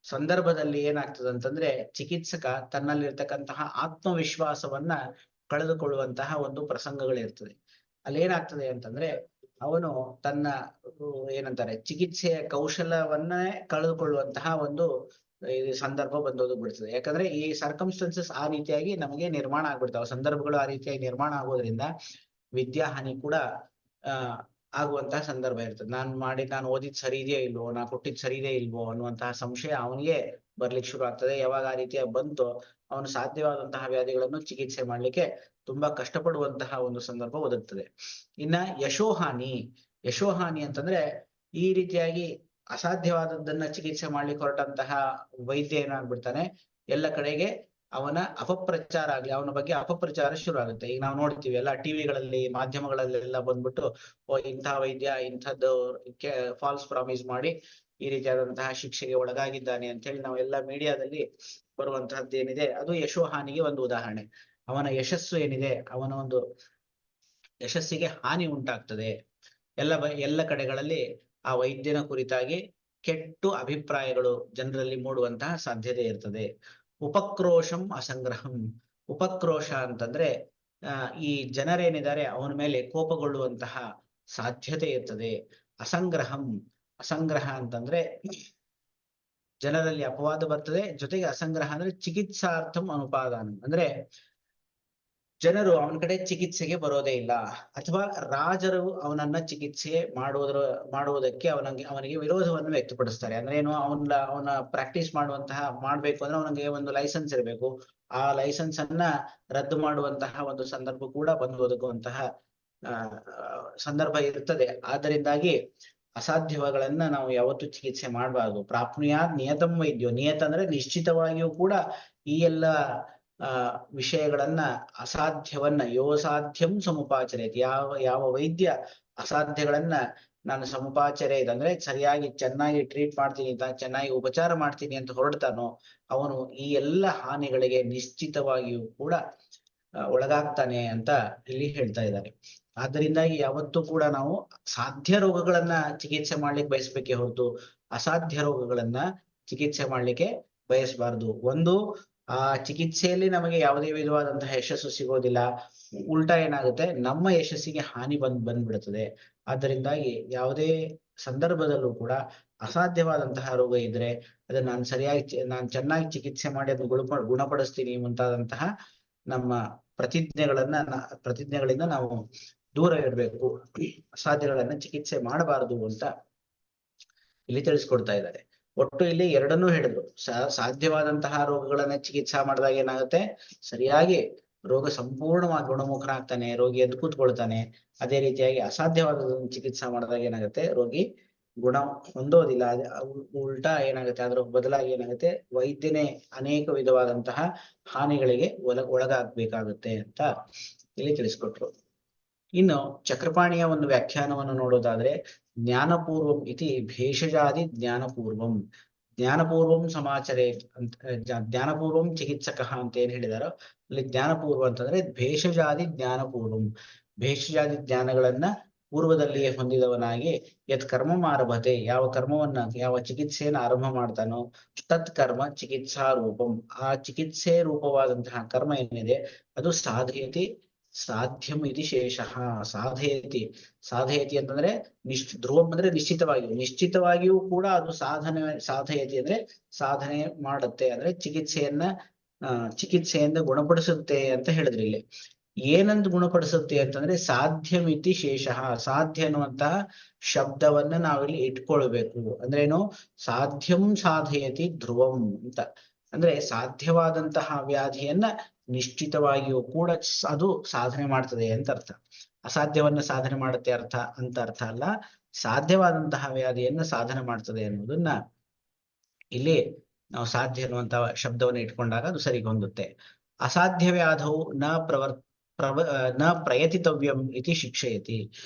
ಸಂದರ್ಭದಲ್ಲಿ ಏನಾಗ್ತದೆ ಅಂತಂದ್ರೆ, ಚಿಕಿತ್ಸಕ ತನ್ನಲ್ಲಿರ್ತಕ್ಕಂತಹ ಆತ್ಮವಿಶ್ವಾಸವನ್ನ ಕಳೆದುಕೊಳ್ಳುವಂತಹ ಒಂದು ಪ್ರಸಂಗಗಳಿರ್ತದೆ. ಅಲ್ಲಿ ಏನಾಗ್ತದೆ ಅಂತಂದ್ರೆ, ಅವನು ತನ್ನ ಏನಂತಾರೆ ಚಿಕಿತ್ಸೆಯ ಕೌಶಲವನ್ನೇ ಕಳೆದುಕೊಳ್ಳುವಂತಹ ಒಂದು ಸಂದರ್ಭ ಬಿಡ್ತದೆ. ಯಾಕಂದ್ರೆ ಈ ಸರ್ಕಮ್ಸ್ಟೆನ್ಸಸ್ ಆ ರೀತಿಯಾಗಿ ನಮಗೆ ನಿರ್ಮಾಣ ಆಗ್ಬಿಡ್ತಾವೆ, ಸಂದರ್ಭಗಳು ಆ ರೀತಿಯಾಗಿ ನಿರ್ಮಾಣ ಆಗೋದ್ರಿಂದ ವಿದ್ಯಾಹಾನಿ ಕೂಡ ಆಗುವಂತಹ ಸಂದರ್ಭ ಇರ್ತದೆ. ನಾನು ಓದಿದ್ ಸರಿ ಇದೆಯೋ ಇಲ್ವೋ, ನಾ ಕೊಟ್ಟಿದ್ ಸರಿ ಇದೆಯೋ ಇಲ್ವೋ ಅನ್ನುವಂತಹ ಸಂಶಯ ಅವನಿಗೆ ಬರ್ಲಿಕ್ಕೆ ಶುರು ಆಗ್ತದೆ. ಯಾವಾಗ ಆ ರೀತಿಯ ಬಂತು, ಅವನು ಸಾಧ್ಯವಾದಂತಹ ವ್ಯಾಧಿಗಳನ್ನು ಚಿಕಿತ್ಸೆ ಮಾಡ್ಲಿಕ್ಕೆ ತುಂಬಾ ಕಷ್ಟಪಡುವಂತಹ ಒಂದು ಸಂದರ್ಭ ಒದಗ್ತದೆ. ಇನ್ನ ಯಶೋಹಾನಿ ಅಂತಂದ್ರೆ, ಈ ರೀತಿಯಾಗಿ ಅಸಾಧ್ಯವಾದದ್ದನ್ನ ಚಿಕಿತ್ಸೆ ಮಾಡ್ಲಿಕ್ಕೆ ಹೊರಟಂತಹ ವೈದ್ಯ ಏನಾಗ್ಬಿಡ್ತಾನೆ, ಎಲ್ಲ ಕಡೆಗೆ ಅವನ ಅಪಪ್ರಚಾರ ಆಗ್ಲಿ, ಅವನ ಬಗ್ಗೆ ಅಪಪ್ರಚಾರ ಶುರು ಆಗುತ್ತೆ. ಈಗ ನಾವು ನೋಡ್ತೀವಿ ಎಲ್ಲ ಟಿವಿಗಳಲ್ಲಿ, ಮಾಧ್ಯಮಗಳಲ್ಲೆಲ್ಲ ಬಂದ್ಬಿಟ್ಟು, ಇಂತಹ ವೈದ್ಯ ಇಂಥದ್ದು ಫಾಲ್ಸ್ ಪ್ರಾಮಿಸ್ ಮಾಡಿ ಈ ರೀತಿಯಾದಂತಹ ಶಿಕ್ಷೆಗೆ ಒಳಗಾಗಿದ್ದಾನೆ ಅಂತ ಹೇಳಿ ನಾವೆಲ್ಲ ಮೀಡಿಯಾದಲ್ಲಿ ಬರುವಂತಹದ್ದು ಏನಿದೆ, ಅದು ಯಶೋಹಾನಿಗೆ ಒಂದು ಉದಾಹರಣೆ. ಅವನ ಯಶಸ್ಸು ಏನಿದೆ, ಅವನ ಒಂದು ಯಶಸ್ಸಿಗೆ ಹಾನಿ ಉಂಟಾಗ್ತದೆ. ಎಲ್ಲ ಕಡೆಗಳಲ್ಲಿ ಆ ವೈದ್ಯನ ಕುರಿತಾಗಿ ಕೆಟ್ಟು ಅಭಿಪ್ರಾಯಗಳು ಜನರಲ್ಲಿ ಮೂಡುವಂತಹ ಸಾಧ್ಯತೆ ಇರ್ತದೆ. ಉಪಕ್ರೋಶಂ ಅಸಂಗ್ರಹಂ, ಉಪಕ್ರೋಶ ಅಂತಂದ್ರೆ ಈ ಜನರೇನಿದ್ದಾರೆ ಅವನ ಮೇಲೆ ಕೋಪಗೊಳ್ಳುವಂತಹ ಸಾಧ್ಯತೆ ಇರ್ತದೆ. ಅಸಂಗ್ರಹ ಅಂತಂದ್ರೆ ಜನರಲ್ಲಿ ಅಪವಾದ ಬರ್ತದೆ. ಜೊತೆಗೆ ಅಸಂಗ್ರಹ ಅಂದ್ರೆ ಚಿಕಿತ್ಸಾರ್ಥಂ ಅನುಪಾದಾನ, ಅಂದ್ರೆ ಜನರು ಅವನ ಕಡೆ ಚಿಕಿತ್ಸೆಗೆ ಬರೋದೇ ಇಲ್ಲ, ಅಥವಾ ರಾಜರು ಅವನನ್ನ ಚಿಕಿತ್ಸೆ ಮಾಡುವುದಕ್ಕೆ ಅವನಿಗೆ ವಿರೋಧವನ್ನು ವ್ಯಕ್ತಪಡಿಸ್ತಾರೆ. ಅಂದ್ರೆ ಏನು, ಅವನ ಪ್ರಾಕ್ಟೀಸ್ ಮಾಡ್ಬೇಕು ಅಂದ್ರೆ ಅವನಿಗೆ ಒಂದು ಲೈಸೆನ್ಸ್ ಇರಬೇಕು. ಆ ಲೈಸೆನ್ಸ್ ಅನ್ನ ರದ್ದು ಮಾಡುವಂತಹ ಒಂದು ಸಂದರ್ಭ ಕೂಡ ಬಂದು ಒದಗುವಂತಹ ಸಂದರ್ಭ ಇರ್ತದೆ. ಆದ್ದರಿಂದಾಗಿ ಅಸಾಧ್ಯಗಳನ್ನ ನಾವು ಯಾವತ್ತೂ ಚಿಕಿತ್ಸೆ ಮಾಡಬಾರ್ದು. ಪ್ರಾಪ್ನುಯಾತ್ ನಿಯತಂ ವೈದ್ಯೋ, ನಿಯತ ಅಂದ್ರೆ ನಿಶ್ಚಿತವಾಗಿಯೂ ಕೂಡ ಈ ಎಲ್ಲ ವಿಷಯಗಳನ್ನ ಅಸಾಧ್ಯವನ್ನ ಸಾಧ್ಯಂ ಸಮುಪಾಚರೇತಿ, ಯಾವ ವೈದ್ಯ ಅಸಾಧ್ಯಗಳನ್ನ ನಾನು ಸಮುಪಾಚರೇತ್ ಅಂದ್ರೆ ಸರಿಯಾಗಿ ಚೆನ್ನಾಗಿ ಟ್ರೀಟ್ ಮಾಡ್ತೀನಿ ಅಂತ, ಚೆನ್ನಾಗಿ ಉಪಚಾರ ಮಾಡ್ತೀನಿ ಅಂತ ಹೊರಡ್ತಾನೋ ಅವನು ಈ ಎಲ್ಲ ಹಾನಿಗಳಿಗೆ ನಿಶ್ಚಿತವಾಗಿಯೂ ಕೂಡ ಒಳಗಾಗ್ತಾನೆ ಅಂತ ಇಲ್ಲಿ ಹೇಳ್ತಾ ಇದ್ದಾರೆ. ಆದ್ದರಿಂದಾಗಿ ಯಾವತ್ತೂ ಕೂಡ ನಾವು ಸಾಧ್ಯ ರೋಗಗಳನ್ನ ಚಿಕಿತ್ಸೆ ಮಾಡ್ಲಿಕ್ಕೆ ಬಯಸ್ಬೇಕೇ ಹೊರತು ಅಸಾಧ್ಯ ರೋಗಗಳನ್ನ ಚಿಕಿತ್ಸೆ ಮಾಡ್ಲಿಕ್ಕೆ ಬಯಸಬಾರದು. ಒಂದು, ಆ ಚಿಕಿತ್ಸೆಯಲ್ಲಿ ನಮಗೆ ಯಾವುದೇ ವಿಧವಾದಂತಹ ಯಶಸ್ಸು ಸಿಗೋದಿಲ್ಲ, ಉಲ್ಟಾ ಏನಾಗುತ್ತೆ, ನಮ್ಮ ಯಶಸ್ಸಿಗೆ ಹಾನಿ ಬಂದ್ಬಿಡುತ್ತದೆ. ಆದ್ದರಿಂದಾಗಿ ಯಾವುದೇ ಸಂದರ್ಭದಲ್ಲೂ ಕೂಡ ಅಸಾಧ್ಯವಾದಂತಹ ರೋಗ ಇದ್ರೆ ಅದನ್ನ ನಾನು ಚೆನ್ನಾಗಿ ಚಿಕಿತ್ಸೆ ಮಾಡಿ ಅದನ್ನು ಗುಣಪಡಿಸ್ತೀನಿ ಮುಂತಾದಂತಹ ನಮ್ಮ ಪ್ರತಿಜ್ಞೆಗಳಿಂದ ನಾವು ದೂರ ಇರಬೇಕು. ಅಸಾಧ್ಯಗಳನ್ನ ಚಿಕಿತ್ಸೆ ಮಾಡಬಾರದು ಅಂತ ಇಲ್ಲಿ ತಿಳಿಸ್ಕೊಡ್ತಾ ಇದ್ದಾರೆ. ಒಟ್ಟು ಇಲ್ಲಿ ಎರಡನ್ನೂ ಹೇಳಿದ್ರು. ಸಾಧ್ಯವಾದಂತಹ ರೋಗಗಳನ್ನ ಚಿಕಿತ್ಸಾ ಮಾಡಿದಾಗ ಏನಾಗುತ್ತೆ, ಸರಿಯಾಗಿ ರೋಗ ಸಂಪೂರ್ಣವಾಗಿ ಗುಣಮುಖನಾಗ್ತಾನೆ, ರೋಗಿ ಎದ್ದು ಕೂತ್ಕೊಳ್ತಾನೆ. ಅದೇ ರೀತಿಯಾಗಿ ಅಸಾಧ್ಯವಾದ ಚಿಕಿತ್ಸಾ ಮಾಡಿದಾಗ ಏನಾಗುತ್ತೆ, ರೋಗಿ ಗುಣ ಹೊಂದೋದಿಲ್ಲ. ಉಲ್ಟಾ ಏನಾಗುತ್ತೆ, ಅದರ ಬದಲಾಗಿ ಏನಾಗುತ್ತೆ, ವೈದ್ಯನೇ ಅನೇಕ ವಿಧವಾದಂತಹ ಹಾನಿಗಳಿಗೆ ಒಳಗಾಗಬೇಕಾಗುತ್ತೆ ಅಂತ ಇಲ್ಲಿ ತಿಳಿಸ್ಕೊಟ್ರು. ಇನ್ನು ಚಕ್ರಪಾಣಿಯ ಒಂದು ವ್ಯಾಖ್ಯಾನವನ್ನು ನೋಡೋದಾದ್ರೆ, ಜ್ಞಾನಪೂರ್ವಂ ಇತಿ ಭೇಷಜಾದಿ ಜ್ಞಾನಪೂರ್ವಂ, ಜ್ಞಾನಪೂರ್ವಂ ಸಮಾಚರೇ ಅಂತ, ಜ್ಞಾನಪೂರ್ವಂ ಚಿಕಿತ್ಸಕ ಅಂತ ಏನ್ ಹೇಳಿದಾರೋ ಅಲ್ಲಿ ಜ್ಞಾನಪೂರ್ವ ಅಂತಂದ್ರೆ ಭೇಷಜಾದಿ ಜ್ಞಾನಪೂರ್ವಂ, ಭೇಷಜಾದಿ ಜ್ಞಾನಗಳನ್ನ ಪೂರ್ವದಲ್ಲಿಯೇ ಹೊಂದಿದವನಾಗಿ ಯತ್ ಕರ್ಮ ಆರಭತೆ, ಯಾವ ಚಿಕಿತ್ಸೆಯನ್ನು ಆರಂಭ ಮಾಡ್ತಾನೋ ತತ್ ಕರ್ಮ ಚಿಕಿತ್ಸಾ ರೂಪಂ, ಆ ಚಿಕಿತ್ಸೆ ರೂಪವಾದಂತಹ ಕರ್ಮ ಏನಿದೆ ಅದು ಸಾಧ್ಯಂ ಇದು ಶೇಷಃ. ಸಾಧಯತಿ ಅಂತಂದ್ರೆ ಧ್ರುವಂ ಅಂದ್ರೆ ನಿಶ್ಚಿತವಾಗಿಯೂ ಕೂಡ ಅದು ಸಾಧಯತಿ ಅಂದ್ರೆ ಸಾಧನೆ ಮಾಡುತ್ತೆ, ಅಂದ್ರೆ ಚಿಕಿತ್ಸೆಯಿಂದ ಗುಣಪಡಿಸುತ್ತೆ ಅಂತ ಹೇಳಿದ್ರಿ. ಇಲ್ಲಿ ಏನಂತ ಗುಣಪಡಿಸುತ್ತೆ ಅಂತಂದ್ರೆ ಸಾಧ್ಯಮಿತಿ ಶೇಷಃ, ಸಾಧ್ಯ ಅನ್ನುವಂತಹ ಶಬ್ದವನ್ನ ನಾವಿಲ್ಲಿ ಇಟ್ಕೊಳ್ಬೇಕು. ಅಂದ್ರೆ ಏನು, ಸಾಧ್ಯಂ ಸಾಧಯತಿ ಧ್ರುವಂ ಅಂತ ಅಂದ್ರೆ ಸಾಧ್ಯವಾದಂತಹ ವ್ಯಾಧಿಯನ್ನ ನಿಶ್ಚಿತವಾಗಿಯೂ ಕೂಡ ಅದು ಸಾಧನೆ ಮಾಡ್ತದೆ ಅಂತ ಅರ್ಥ. ಅಸಾಧ್ಯವನ್ನ ಸಾಧನೆ ಮಾಡುತ್ತೆ ಅಂತ ಅರ್ಥ ಅಲ್ಲ, ಸಾಧ್ಯವಾದಂತಹ ವ್ಯಾಧಿಯನ್ನ ಸಾಧನೆ ಮಾಡ್ತದೆ ಅನ್ನೋದನ್ನ ಇಲ್ಲಿ ನಾವು ಸಾಧ್ಯ ಅನ್ನುವಂತಹ ಶಬ್ದವನ್ನು ಇಟ್ಕೊಂಡಾಗ ಅದು ಸರಿಗೆ ಹೊಂದುತ್ತೆ. ಅಸಾಧ್ಯ ವ್ಯಾಧವು ನ ಪ್ರಯತಿತವ್ಯಂ ಇತಿ ಶಿಕ್ಷಯತಿ.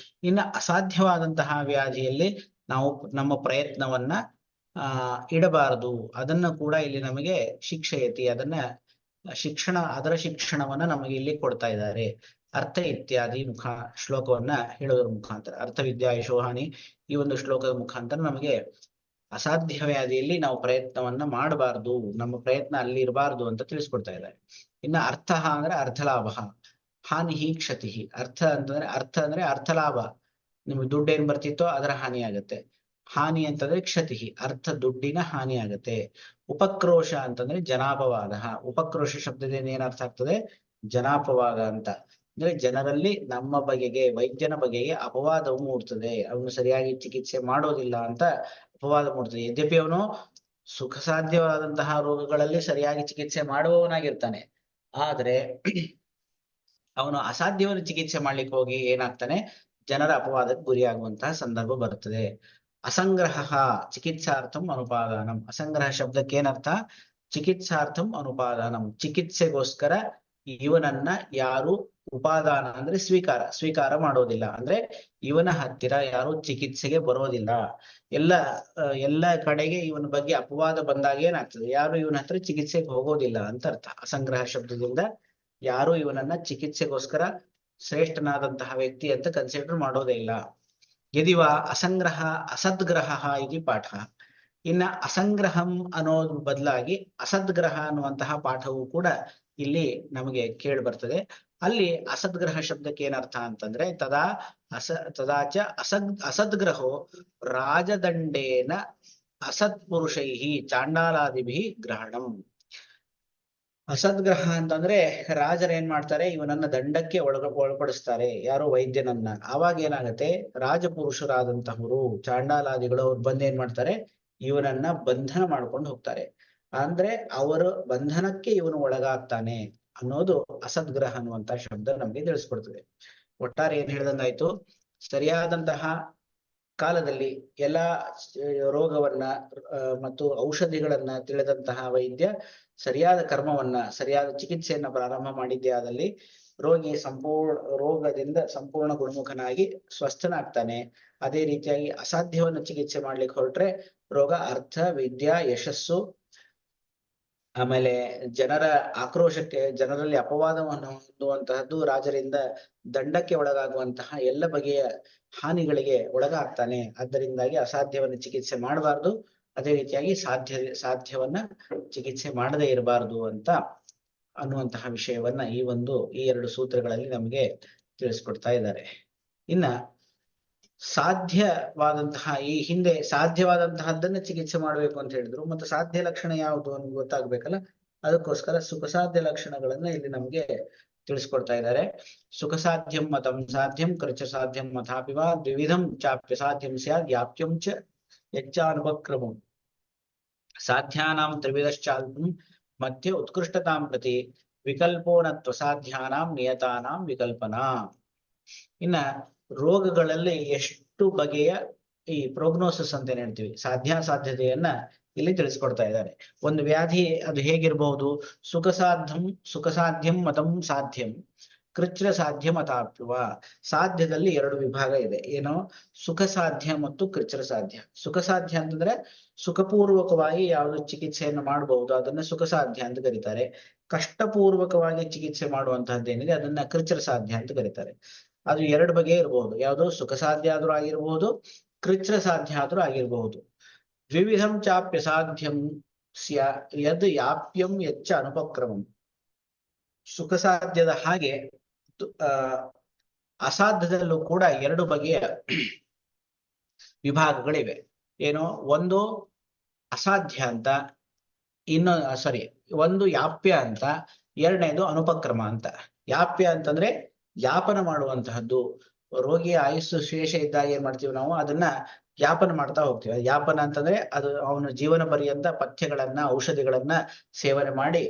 ಇನ್ನು ಅಸಾಧ್ಯವಾದಂತಹ ವ್ಯಾಧಿಯಲ್ಲಿ ನಾವು ನಮ್ಮ ಪ್ರಯತ್ನವನ್ನ ಇಡಬಾರದು, ಅದನ್ನ ಕೂಡ ಇಲ್ಲಿ ನಮಗೆ ಶಿಕ್ಷಯತಿ, ಅದರ ಶಿಕ್ಷಣವನ್ನ ನಮಗೆ ಇಲ್ಲಿ ಕೊಡ್ತಾ ಇದ್ದಾರೆ. ಅರ್ಥ ಇತ್ಯಾದಿ ಶ್ಲೋಕವನ್ನ ಹೇಳೋದ್ರ ಮುಖಾಂತರ, ಅರ್ಥವಿದ್ಯಾ ಯಶೋಹಾನಿ ಈ ಒಂದು ಶ್ಲೋಕದ ಮುಖಾಂತರ ನಮಗೆ ಅಸಾಧ್ಯ ವ್ಯಾಧಿಯಲ್ಲಿ ನಾವು ಪ್ರಯತ್ನವನ್ನ ಮಾಡಬಾರ್ದು, ನಮ್ಮ ಪ್ರಯತ್ನ ಅಲ್ಲಿ ಇರಬಾರ್ದು ಅಂತ ತಿಳಿಸ್ಕೊಡ್ತಾ ಇದ್ದಾರೆ. ಇನ್ನ ಅರ್ಥ ಅಂದ್ರೆ ಅರ್ಥಲಾಭ, ಹಾನಿ ಕ್ಷತಿ. ಅರ್ಥ ಅಂದ್ರೆ ಅರ್ಥಲಾಭ, ನಿಮ್ಗೆ ದುಡ್ಡು ಏನ್ ಬರ್ತಿತ್ತೋ ಅದರ ಹಾನಿ ಆಗತ್ತೆ. ಹಾನಿ ಅಂತಂದ್ರೆ ಕ್ಷತಿ, ದುಡ್ಡಿನ ಹಾನಿ ಆಗತ್ತೆ. ಉಪಕ್ರೋಶ ಅಂತಂದ್ರೆ ಜನಾಪವಾದ. ಉಪಕ್ರೋಶ ಶಬ್ದದಿಂದ ಏನ್ ಅರ್ಥ ಆಗ್ತದೆ, ಜನಾಪವಾದ ಅಂತ ಅಂದ್ರೆ ಜನರಲ್ಲಿ ನಮ್ಮ ಬಗೆಗೆ, ವೈದ್ಯನ ಬಗೆಗೆ ಅಪವಾದವು ಮೂಡ್ತದೆ, ಅವನು ಸರಿಯಾಗಿ ಚಿಕಿತ್ಸೆ ಮಾಡೋದಿಲ್ಲ ಅಂತ ಅಪವಾದ ಮೂಡ್ತದೆ. ಯದ್ಯಪಿ ಅವನು ಸುಖ ಸಾಧ್ಯವಾದಂತಹ ರೋಗಗಳಲ್ಲಿ ಸರಿಯಾಗಿ ಚಿಕಿತ್ಸೆ ಮಾಡುವವನಾಗಿರ್ತಾನೆ, ಆದ್ರೆ ಅವನು ಅಸಾಧ್ಯವನ್ನು ಚಿಕಿತ್ಸೆ ಮಾಡ್ಲಿಕ್ಕೆ ಹೋಗಿ ಏನಾಗ್ತಾನೆ, ಜನರ ಅಪವಾದಕ್ಕೆ ಗುರಿಯಾಗುವಂತಹ ಸಂದರ್ಭ ಬರುತ್ತದೆ. ಅಸಂಗ್ರಹ ಚಿಕಿತ್ಸಾರ್ಥಂ ಅನುಪಾದಾನಂ. ಅಸಂಗ್ರಹ ಶಬ್ದಕ್ಕೆ ಏನರ್ಥ, ಚಿಕಿತ್ಸಾರ್ಥಂ ಅನುಪಾದಾನಂ, ಚಿಕಿತ್ಸೆಗೋಸ್ಕರ ಇವನನ್ನ ಯಾರು ಉಪಾದಾನ ಅಂದ್ರೆ ಸ್ವೀಕಾರ ಮಾಡೋದಿಲ್ಲ, ಅಂದ್ರೆ ಇವನ ಹತ್ತಿರ ಯಾರು ಚಿಕಿತ್ಸೆಗೆ ಬರೋದಿಲ್ಲ. ಎಲ್ಲ ಕಡೆಗೆ ಇವನ ಬಗ್ಗೆ ಅಪವಾದ ಬಂದಾಗ ಏನಾಗ್ತದೆ, ಯಾರು ಇವನ ಹತ್ರ ಚಿಕಿತ್ಸೆಗೆ ಹೋಗೋದಿಲ್ಲ ಅಂತ ಅರ್ಥ. ಅಸಂಗ್ರಹ ಶಬ್ದದಿಂದ ಯಾರು ಇವನನ್ನ ಚಿಕಿತ್ಸೆಗೋಸ್ಕರ ಶ್ರೇಷ್ಠನಾದಂತಹ ವ್ಯಕ್ತಿ ಅಂತ ಕನ್ಸಿಡರ್ ಮಾಡೋದೇ ಇಲ್ಲ. ಯದಿವ ಅಸಂಗ್ರಹ ಅಸದ್ಗ್ರಹ ಇದು ಪಾಠ. ಇನ್ನ ಅಸಂಗ್ರಹಂ ಅನ್ನೋದ್ರ ಬದಲಾಗಿ ಅಸದ್ಗ್ರಹ ಅನ್ನುವಂತಹ ಪಾಠವು ಕೂಡ ಇಲ್ಲಿ ನಮಗೆ ಕೇಳಿ ಬರ್ತದೆ. ಅಲ್ಲಿ ಅಸದ್ಗ್ರಹ ಶಬ್ದಕ್ಕೆ ಏನರ್ಥ ಅಂತಂದ್ರೆ ತದಾಚ ಅಸದ್ಗ್ರಹೋ ರಾಜದಂಡೇನ ಅಸತ್ಪುರುಷೈ ಚಾಂಡಾಲಾದಿಭಿ ಗ್ರಹಣಂ. ಅಸದ್ಗ್ರಹ ಅಂತಂದ್ರೆ ರಾಜರು ಏನ್ ಮಾಡ್ತಾರೆ, ಇವನನ್ನ ದಂಡಕ್ಕೆ ಒಳಪಡಿಸ್ತಾರೆ, ಯಾರೋ ವೈದ್ಯನನ್ನ. ಆವಾಗ ಏನಾಗತ್ತೆ, ರಾಜಪುರುಷರಾದಂತಹವರು ಚಾಂಡಾಲಾದಿಗಳು ಅವ್ರು ಬಂದ್ ಏನ್ ಮಾಡ್ತಾರೆ, ಇವನನ್ನ ಬಂಧನ ಮಾಡ್ಕೊಂಡು ಹೋಗ್ತಾರೆ. ಅಂದ್ರೆ ಅವರ ಬಂಧನಕ್ಕೆ ಇವನು ಒಳಗಾಗ್ತಾನೆ ಅನ್ನೋದು ಅಸದ್ಗ್ರಹ ಅನ್ನುವಂತ ಶಬ್ದ ನಮ್ಗೆ ತಿಳಿಸ್ಕೊಡ್ತದೆ. ಒಟ್ಟಾರೆ ಏನ್ ಹೇಳ್ದಂಗಾಯ್ತು, ಸರಿಯಾದಂತಹ ಕಾಲದಲ್ಲಿ ಎಲ್ಲಾ ರೋಗವನ್ನ ಮತ್ತು ಔಷಧಿಗಳನ್ನ ತಿಳಿದಂತಹ ವೈದ್ಯ ಸರಿಯಾದ ಕರ್ಮವನ್ನ, ಸರಿಯಾದ ಚಿಕಿತ್ಸೆಯನ್ನ ಪ್ರಾರಂಭ ಮಾಡಿದ್ದೇ ಆದಲ್ಲಿ ರೋಗಿ ರೋಗದಿಂದ ಸಂಪೂರ್ಣ ಗುಣಮುಖನಾಗಿ ಸ್ವಸ್ಥನಾಗ್ತಾನೆ. ಅದೇ ರೀತಿಯಾಗಿ ಅಸಾಧ್ಯವನ್ನು ಚಿಕಿತ್ಸೆ ಮಾಡ್ಲಿಕ್ಕೆ ಹೊರಟ್ರೆ ರೋಗ ಅರ್ಥ, ವಿದ್ಯಾ, ಯಶಸ್ಸು, ಆಮೇಲೆ ಜನರ ಆಕ್ರೋಶಕ್ಕೆ, ಜನರಲ್ಲಿ ಅಪವಾದವನ್ನು ಹೊಂದುವಂತಹದ್ದು, ರಾಜರಿಂದ ದಂಡಕ್ಕೆ ಒಳಗಾಗುವಂತಹ ಎಲ್ಲ ಬಗೆಯ ಹಾನಿಗಳಿಗೆ ಒಳಗಾಗ್ತಾನೆ. ಅದರಿಂದಾಗಿ ಅಸಾಧ್ಯವನ್ನು ಚಿಕಿತ್ಸೆ ಮಾಡಬಾರ್ದು, ಅದೇ ರೀತಿಯಾಗಿ ಸಾಧ್ಯವನ್ನ ಚಿಕಿತ್ಸೆ ಮಾಡದೇ ಇರಬಾರ್ದು ಅಂತ ಅನ್ನುವಂತಹ ವಿಷಯವನ್ನ ಈ ಎರಡು ಸೂತ್ರಗಳಲ್ಲಿ ನಮಗೆ ತಿಳಿಸ್ಕೊಡ್ತಾ ಇದ್ದಾರೆ. ಇನ್ನ ಸಾಧ್ಯವಾದಂತಹ, ಈ ಹಿಂದೆ ಸಾಧ್ಯವಾದಂತಹದ್ದನ್ನ ಚಿಕಿತ್ಸೆ ಮಾಡಬೇಕು ಅಂತ ಹೇಳಿದ್ರು, ಮತ್ತು ಸಾಧ್ಯ ಲಕ್ಷಣ ಯಾವುದು ಅಂತ ಗೊತ್ತಾಗ್ಬೇಕಲ್ಲ, ಅದಕ್ಕೋಸ್ಕರ ಸುಖ ಸಾಧ್ಯ ಲಕ್ಷಣಗಳನ್ನ ಇಲ್ಲಿ ನಮ್ಗೆ ತಿಳಿಸ್ಕೊಡ್ತಾ ಇದ್ದಾರೆ. ಸುಖ ಸಾಧ್ಯಂ ಮತಂ ಸಾಧ್ಯಂ ಕೃಚ ಸಾಧ್ಯಂ ಮಥಾಪಿವ ದ್ವಿವಿಧಂ ಚಾಪ್ಯ ಸಾಧ್ಯಂ ಸ್ಯಾದ್ ವ್ಯಾಪ್ಯಂ ಚ ಯಚ್ಚಾನುಪಕ್ರಮಂ ಸಾಧ್ಯಾನಾಂ ತ್ರಿವಿಧಶ್ಚಾಲ್ಪಂ ಮಧ್ಯ ಉತ್ಕೃಷ್ಟತಾಂ ಪ್ರತಿ ವಿಕಲ್ಪೋನತ್ವ ಸಾಧ್ಯಾನಾಂ ನಿಯತಾನಾಂ ವಿಕಲ್ಪನಾ. ಇನ್ನ ರೋಗಗಳಲ್ಲಿ ಎಷ್ಟು ಬಗೆಯ ಈ ಪ್ರೋಗ್ನೋಸಿಸ್ ಅಂತ ಏನ್ ಹೇಳ್ತೀವಿ, ಸಾಧ್ಯತೆಯನ್ನ ಇಲ್ಲಿ ತಿಳಿಸ್ಕೊಡ್ತಾ ಇದ್ದಾರೆ. ಒಂದು ವ್ಯಾಧಿ ಅದು ಹೇಗಿರಬಹುದು, ಸುಖ ಸಾಧ್ಯಂ ಮತಂ ಸಾಧ್ಯಂ ಕೃಚ್ರ ಸಾಧ್ಯ ಮತಾಪ್ಯುವ. ಸಾಧ್ಯದಲ್ಲಿ ಎರಡು ವಿಭಾಗ ಇದೆ, ಏನೋ ಸುಖ ಸಾಧ್ಯ ಮತ್ತು ಕೃಚ್ರ ಸಾಧ್ಯ. ಸುಖ ಸಾಧ್ಯ ಅಂತಂದ್ರೆ ಸುಖಪೂರ್ವಕವಾಗಿ ಯಾವುದು ಚಿಕಿತ್ಸೆಯನ್ನು ಮಾಡಬಹುದು ಅದನ್ನ ಸುಖ ಸಾಧ್ಯ ಅಂತ ಕರೀತಾರೆ. ಕಷ್ಟಪೂರ್ವಕವಾಗಿ ಚಿಕಿತ್ಸೆ ಮಾಡುವಂತಹದ್ದೇನಿದೆ ಅದನ್ನ ಕೃಚ್ರ ಸಾಧ್ಯ ಅಂತ ಕರೀತಾರೆ. ಅದು ಎರಡು ಬಗೆ ಇರಬಹುದು, ಯಾವುದು ಸುಖ ಸಾಧ್ಯ ಆದ್ರೂ ಆಗಿರಬಹುದು, ಕೃಚ್ರ ಸಾಧ್ಯ ಆದ್ರೂ ಆಗಿರಬಹುದು. ದ್ವಿವಿಧಂ ಚಾಪ್ಯ ಸಾಧ್ಯಂ ಯದ್ ಯಾಪ್ಯಂ ಯಚ್ಚ ಅನುಪಕ್ರಮಂ. ಸುಖ ಸಾಧ್ಯದ ಹಾಗೆ ಅಸಾಧ್ಯದಲ್ಲೂ ಕೂಡ ಎರಡು ಬಗೆಯ ವಿಭಾಗಗಳಿವೆ. ಏನೋ ಒಂದು ಅಸಾಧ್ಯ ಅಂತ, ಒಂದು ಯಾಪ್ಯ ಅಂತ, ಎರಡನೇದು ಅನುಪಕ್ರಮ ಅಂತ. ಯಾಪ್ಯ ಅಂತಂದ್ರೆ ಯಾಪನ ಮಾಡುವಂತಹದ್ದು. ರೋಗಿಯ ಆಯುಸ್ಸು ಶೇಷ ಇದ್ದಾಗ ಏನ್ ಮಾಡ್ತೀವಿ ನಾವು, ಅದನ್ನ ಯಾಪನ ಮಾಡ್ತಾ ಹೋಗ್ತೀವಿ. ಯಾಪನ ಅಂತಂದ್ರೆ ಅದು ಅವನ ಜೀವನ ಪರ್ಯಂತ ಪಥ್ಯಗಳನ್ನ, ಔಷಧಿಗಳನ್ನ ಸೇವನೆ ಮಾಡಿ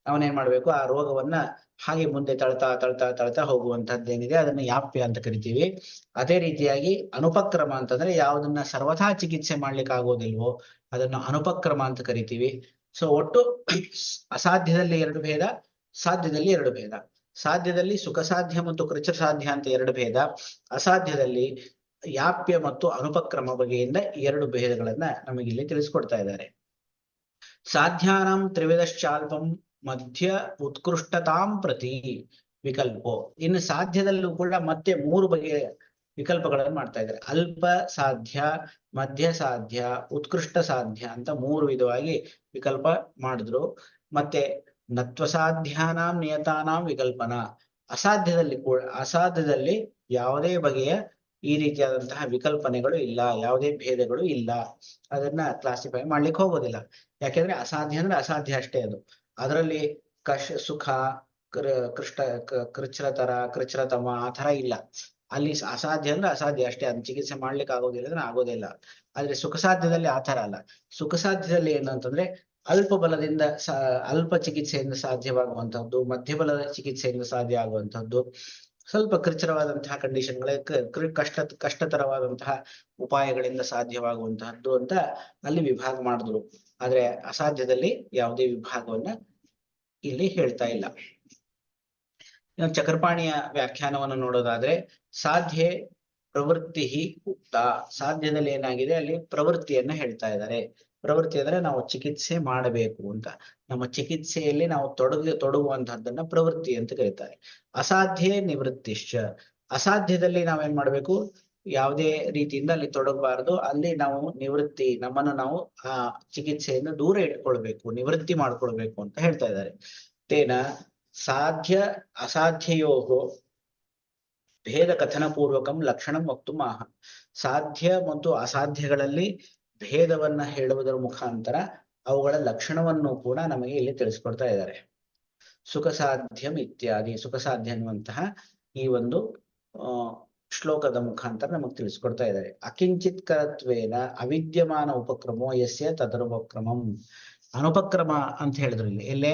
ಅವನೇನ್ ಮಾಡ್ಬೇಕು, ಆ ರೋಗವನ್ನ ಹಾಗೆ ಮುಂದೆ ತಳ್ತಾ ಹೋಗುವಂತಹದ್ದೇನಿದೆ ಅದನ್ನ ಯಾಪ್ಯ ಅಂತ ಕರಿತೀವಿ. ಅದೇ ರೀತಿಯಾಗಿ ಅನುಪಕ್ರಮ ಅಂತಂದ್ರೆ ಯಾವುದನ್ನ ಸರ್ವಥಾ ಚಿಕಿತ್ಸೆ ಮಾಡ್ಲಿಕ್ಕೆ ಆಗೋದಿಲ್ವೋ ಅದನ್ನ ಅನುಪಕ್ರಮ ಅಂತ ಕರಿತೀವಿ. ಸೊ ಒಟ್ಟು ಅಸಾಧ್ಯದಲ್ಲಿ ಎರಡು ಭೇದ, ಸಾಧ್ಯದಲ್ಲಿ ಎರಡು ಭೇದ. ಸಾಧ್ಯದಲ್ಲಿ ಸುಖ ಸಾಧ್ಯ ಮತ್ತು ಕೃಚ್ರ ಸಾಧ್ಯ ಅಂತ ಎರಡು ಭೇದ, ಅಸಾಧ್ಯದಲ್ಲಿ ಯಾಪ್ಯ ಮತ್ತು ಅನುಪಕ್ರಮ ಬಗೆಯಿಂದ ಎರಡು ಭೇದಗಳನ್ನ ನಮಗಿಲ್ಲಿ ತಿಳಿಸ್ಕೊಡ್ತಾ ಇದ್ದಾರೆ. ಸಾಧ್ಯಾನಾಂ ತ್ರಿವಿಧಶ್ಚಾಲ್ಪಂ ಮಧ್ಯ ಉತ್ಕೃಷ್ಟತಾಂ ಪ್ರತಿ ವಿಕಲ್ಪೋ. ಇನ್ನು ಸಾಧ್ಯದಲ್ಲೂ ಕೂಡ ಮತ್ತೆ ಮೂರು ಬಗೆಯ ವಿಕಲ್ಪಗಳನ್ನು ಮಾಡ್ತಾ ಇದ್ದಾರೆ. ಅಲ್ಪ ಸಾಧ್ಯ, ಮಧ್ಯ ಸಾಧ್ಯ, ಉತ್ಕೃಷ್ಟ ಸಾಧ್ಯ ಅಂತ ಮೂರು ವಿಧವಾಗಿ ವಿಕಲ್ಪ ಮಾಡಿದ್ರು. ಮತ್ತೆ ನತ್ವಸಾಧ್ಯಾನಾಂ ನಿಯತಾನಾಂ ವಿಕಲ್ಪನಾ. ಅಸಾಧ್ಯದಲ್ಲಿ ಯಾವುದೇ ಬಗೆಯ ಈ ರೀತಿಯಾದಂತಹ ವಿಕಲ್ಪನೆಗಳು ಇಲ್ಲ, ಯಾವುದೇ ಭೇದಗಳು ಇಲ್ಲ, ಅದನ್ನ ಕ್ಲಾಸಿಫೈ ಮಾಡ್ಲಿಕ್ಕೆ ಹೋಗೋದಿಲ್ಲ. ಯಾಕೆಂದ್ರೆ ಅಸಾಧ್ಯ ಅಂದ್ರೆ ಅಸಾಧ್ಯ ಅಷ್ಟೇ. ಅದರಲ್ಲಿ ಸುಖ, ಕೃಚ್ರತಮ ಆ ತರ ಇಲ್ಲ. ಅಲ್ಲಿ ಅಸಾಧ್ಯ ಅಂದ್ರೆ ಅಸಾಧ್ಯ ಅಷ್ಟೇ, ಅದನ್ನ ಚಿಕಿತ್ಸೆ ಮಾಡ್ಲಿಕ್ಕೆ ಆಗೋದಿಲ್ಲ ಅಂದ್ರೆ ಆಗೋದಿಲ್ಲ. ಆದ್ರೆ ಸುಖ ಸಾಧ್ಯದಲ್ಲಿ ಆ ತರ ಅಲ್ಲ. ಸುಖ ಸಾಧ್ಯದಲ್ಲಿ ಏನಂತಂದ್ರೆ ಅಲ್ಪ ಬಲದಿಂದ ಅಲ್ಪ ಚಿಕಿತ್ಸೆಯಿಂದ ಸಾಧ್ಯವಾಗುವಂತಹದ್ದು, ಮಧ್ಯಬಲದ ಚಿಕಿತ್ಸೆಯಿಂದ ಸಾಧ್ಯ ಆಗುವಂತಹದ್ದು, ಸ್ವಲ್ಪ ಕೃಚ್ರವಾದಂತಹ ಕಂಡೀಷನ್ಗಳೇ ಕಷ್ಟತರವಾದಂತಹ ಉಪಾಯಗಳಿಂದ ಸಾಧ್ಯವಾಗುವಂತಹದ್ದು ಅಂತ ಅಲ್ಲಿ ವಿಭಾಗ ಮಾಡಿದ್ರು. ಆದ್ರೆ ಅಸಾಧ್ಯದಲ್ಲಿ ಯಾವುದೇ ವಿಭಾಗವನ್ನ ಇಲ್ಲಿ ಹೇಳ್ತಾ ಇಲ್ಲ. ಚಕ್ರಪಾಣಿಯ ವ್ಯಾಖ್ಯಾನವನ್ನು ನೋಡೋದಾದ್ರೆ ಸಾಧ್ಯ ಪ್ರವೃತ್ತಿ ಉಕ್ತ. ಸಾಧ್ಯದಲ್ಲಿ ಏನಾಗಿದೆ, ಅಲ್ಲಿ ಪ್ರವೃತ್ತಿಯನ್ನ ಹೇಳ್ತಾ ಇದ್ದಾರೆ. ಪ್ರವೃತ್ತಿ ಅಂದ್ರೆ ನಾವು ಚಿಕಿತ್ಸೆ ಮಾಡಬೇಕು ಅಂತ, ನಮ್ಮ ಚಿಕಿತ್ಸೆಯಲ್ಲಿ ನಾವು ತೊಡಗುವಂತಹದ್ದನ್ನ ಪ್ರವೃತ್ತಿ ಅಂತ ಕರೀತಾರೆ. ಅಸಾಧ್ಯ ನಿವೃತ್ತಿಶ್ಚ. ಅಸಾಧ್ಯದಲ್ಲಿ ನಾವೇನ್ ಮಾಡ್ಬೇಕು, ಯಾವುದೇ ರೀತಿಯಿಂದ ಅಲ್ಲಿ ತೊಡಗಬಾರದು. ಅಲ್ಲಿ ನಾವು ನಮ್ಮನ್ನು ನಾವು ಆ ಚಿಕಿತ್ಸೆಯಿಂದ ದೂರ ಇಟ್ಕೊಳ್ಬೇಕು, ನಿವೃತ್ತಿ ಮಾಡ್ಕೊಳ್ಬೇಕು ಅಂತ ಹೇಳ್ತಾ ಇದ್ದಾರೆ. ತೇನ ಸಾಧ್ಯ ಅಸಾಧ್ಯಯೋ ಭೇದ ಕಥನ ಪೂರ್ವಕಂ ಲಕ್ಷಣಂ ವಕ್ತುಂ ಆಹ. ಸಾಧ್ಯ ಮತ್ತು ಅಸಾಧ್ಯಗಳಲ್ಲಿ ಭೇದವನ್ನ ಹೇಳುವುದರ ಮುಖಾಂತರ ಅವುಗಳ ಲಕ್ಷಣವನ್ನು ಕೂಡ ನಮಗೆ ಇಲ್ಲಿ ತಿಳಿಸ್ಕೊಡ್ತಾ ಇದ್ದಾರೆ. ಸುಖ ಸಾಧ್ಯಂ ಇತ್ಯಾದಿ. ಸುಖ ಸಾಧ್ಯ ಅನ್ನುವಂತಹ ಈ ಒಂದು ಶ್ಲೋಕದ ಮುಖಾಂತರ ನಮಗೆ ತಿಳಿಸ್ಕೊಡ್ತಾ ಇದ್ದಾರೆ. ಅಕಿಂಚಿತ್ ಕರತ್ವೇನ ಅವಿದ್ಯಮಾನ ಉಪಕ್ರಮೋ ಯಸ್ಯ ತದನುಪಕ್ರಮಂ. ಅನುಪಕ್ರಮ ಅಂತ ಹೇಳಿದ್ರು ಇಲ್ಲಿ ಎಲ್ಲೇ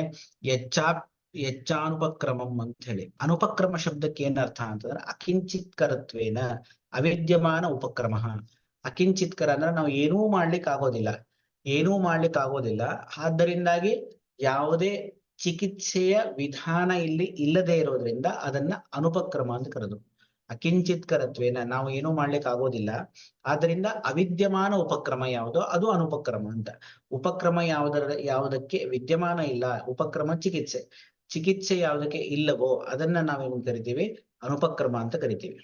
ಯಚ್ಚಾನುಪಕ್ರಮಂ ಅಂತ ಹೇಳಿ. ಅನುಪಕ್ರಮ ಶಬ್ದಕ್ಕೆ ಏನ್ ಅರ್ಥ ಅಂತಂದ್ರೆ ಅಕಿಂಚಿತ್ ಕರತ್ವೇನ ಅವಿದ್ಯಮಾನ ಉಪಕ್ರಮ. ಅಕಿಂಚಿತ್ ಕರ ಅಂದ್ರೆ ನಾವು ಏನೂ ಮಾಡ್ಲಿಕ್ಕೆ ಆಗೋದಿಲ್ಲ, ಏನೂ ಮಾಡ್ಲಿಕ್ಕೆ ಆಗೋದಿಲ್ಲ, ಆದ್ದರಿಂದಾಗಿ ಯಾವುದೇ ಚಿಕಿತ್ಸೆಯ ವಿಧಾನ ಇಲ್ಲಿ ಇಲ್ಲದೆ ಇರೋದ್ರಿಂದ ಅದನ್ನ ಅನುಪಕ್ರಮ ಅಂತ ಕರೆದು. ಅಕಿಂಚಿತ್ ಕರತ್ವೇನ ನಾವು ಏನೂ ಮಾಡ್ಲಿಕ್ಕೆ ಆಗೋದಿಲ್ಲ, ಆದ್ರಿಂದ ಅವಿದ್ಯಮಾನ ಉಪಕ್ರಮ ಯಾವುದೋ ಅದು ಅನುಪಕ್ರಮ ಅಂತ. ಉಪಕ್ರಮ ಯಾವುದಕ್ಕೆ ವಿದ್ಯಮಾನ ಇಲ್ಲ, ಉಪಕ್ರಮ ಚಿಕಿತ್ಸೆ, ಚಿಕಿತ್ಸೆ ಯಾವುದಕ್ಕೆ ಇಲ್ಲವೋ ಅದನ್ನ ನಾವೇನು ಕರಿತೀವಿ, ಅನುಪಕ್ರಮ ಅಂತ ಕರಿತೀವಿ.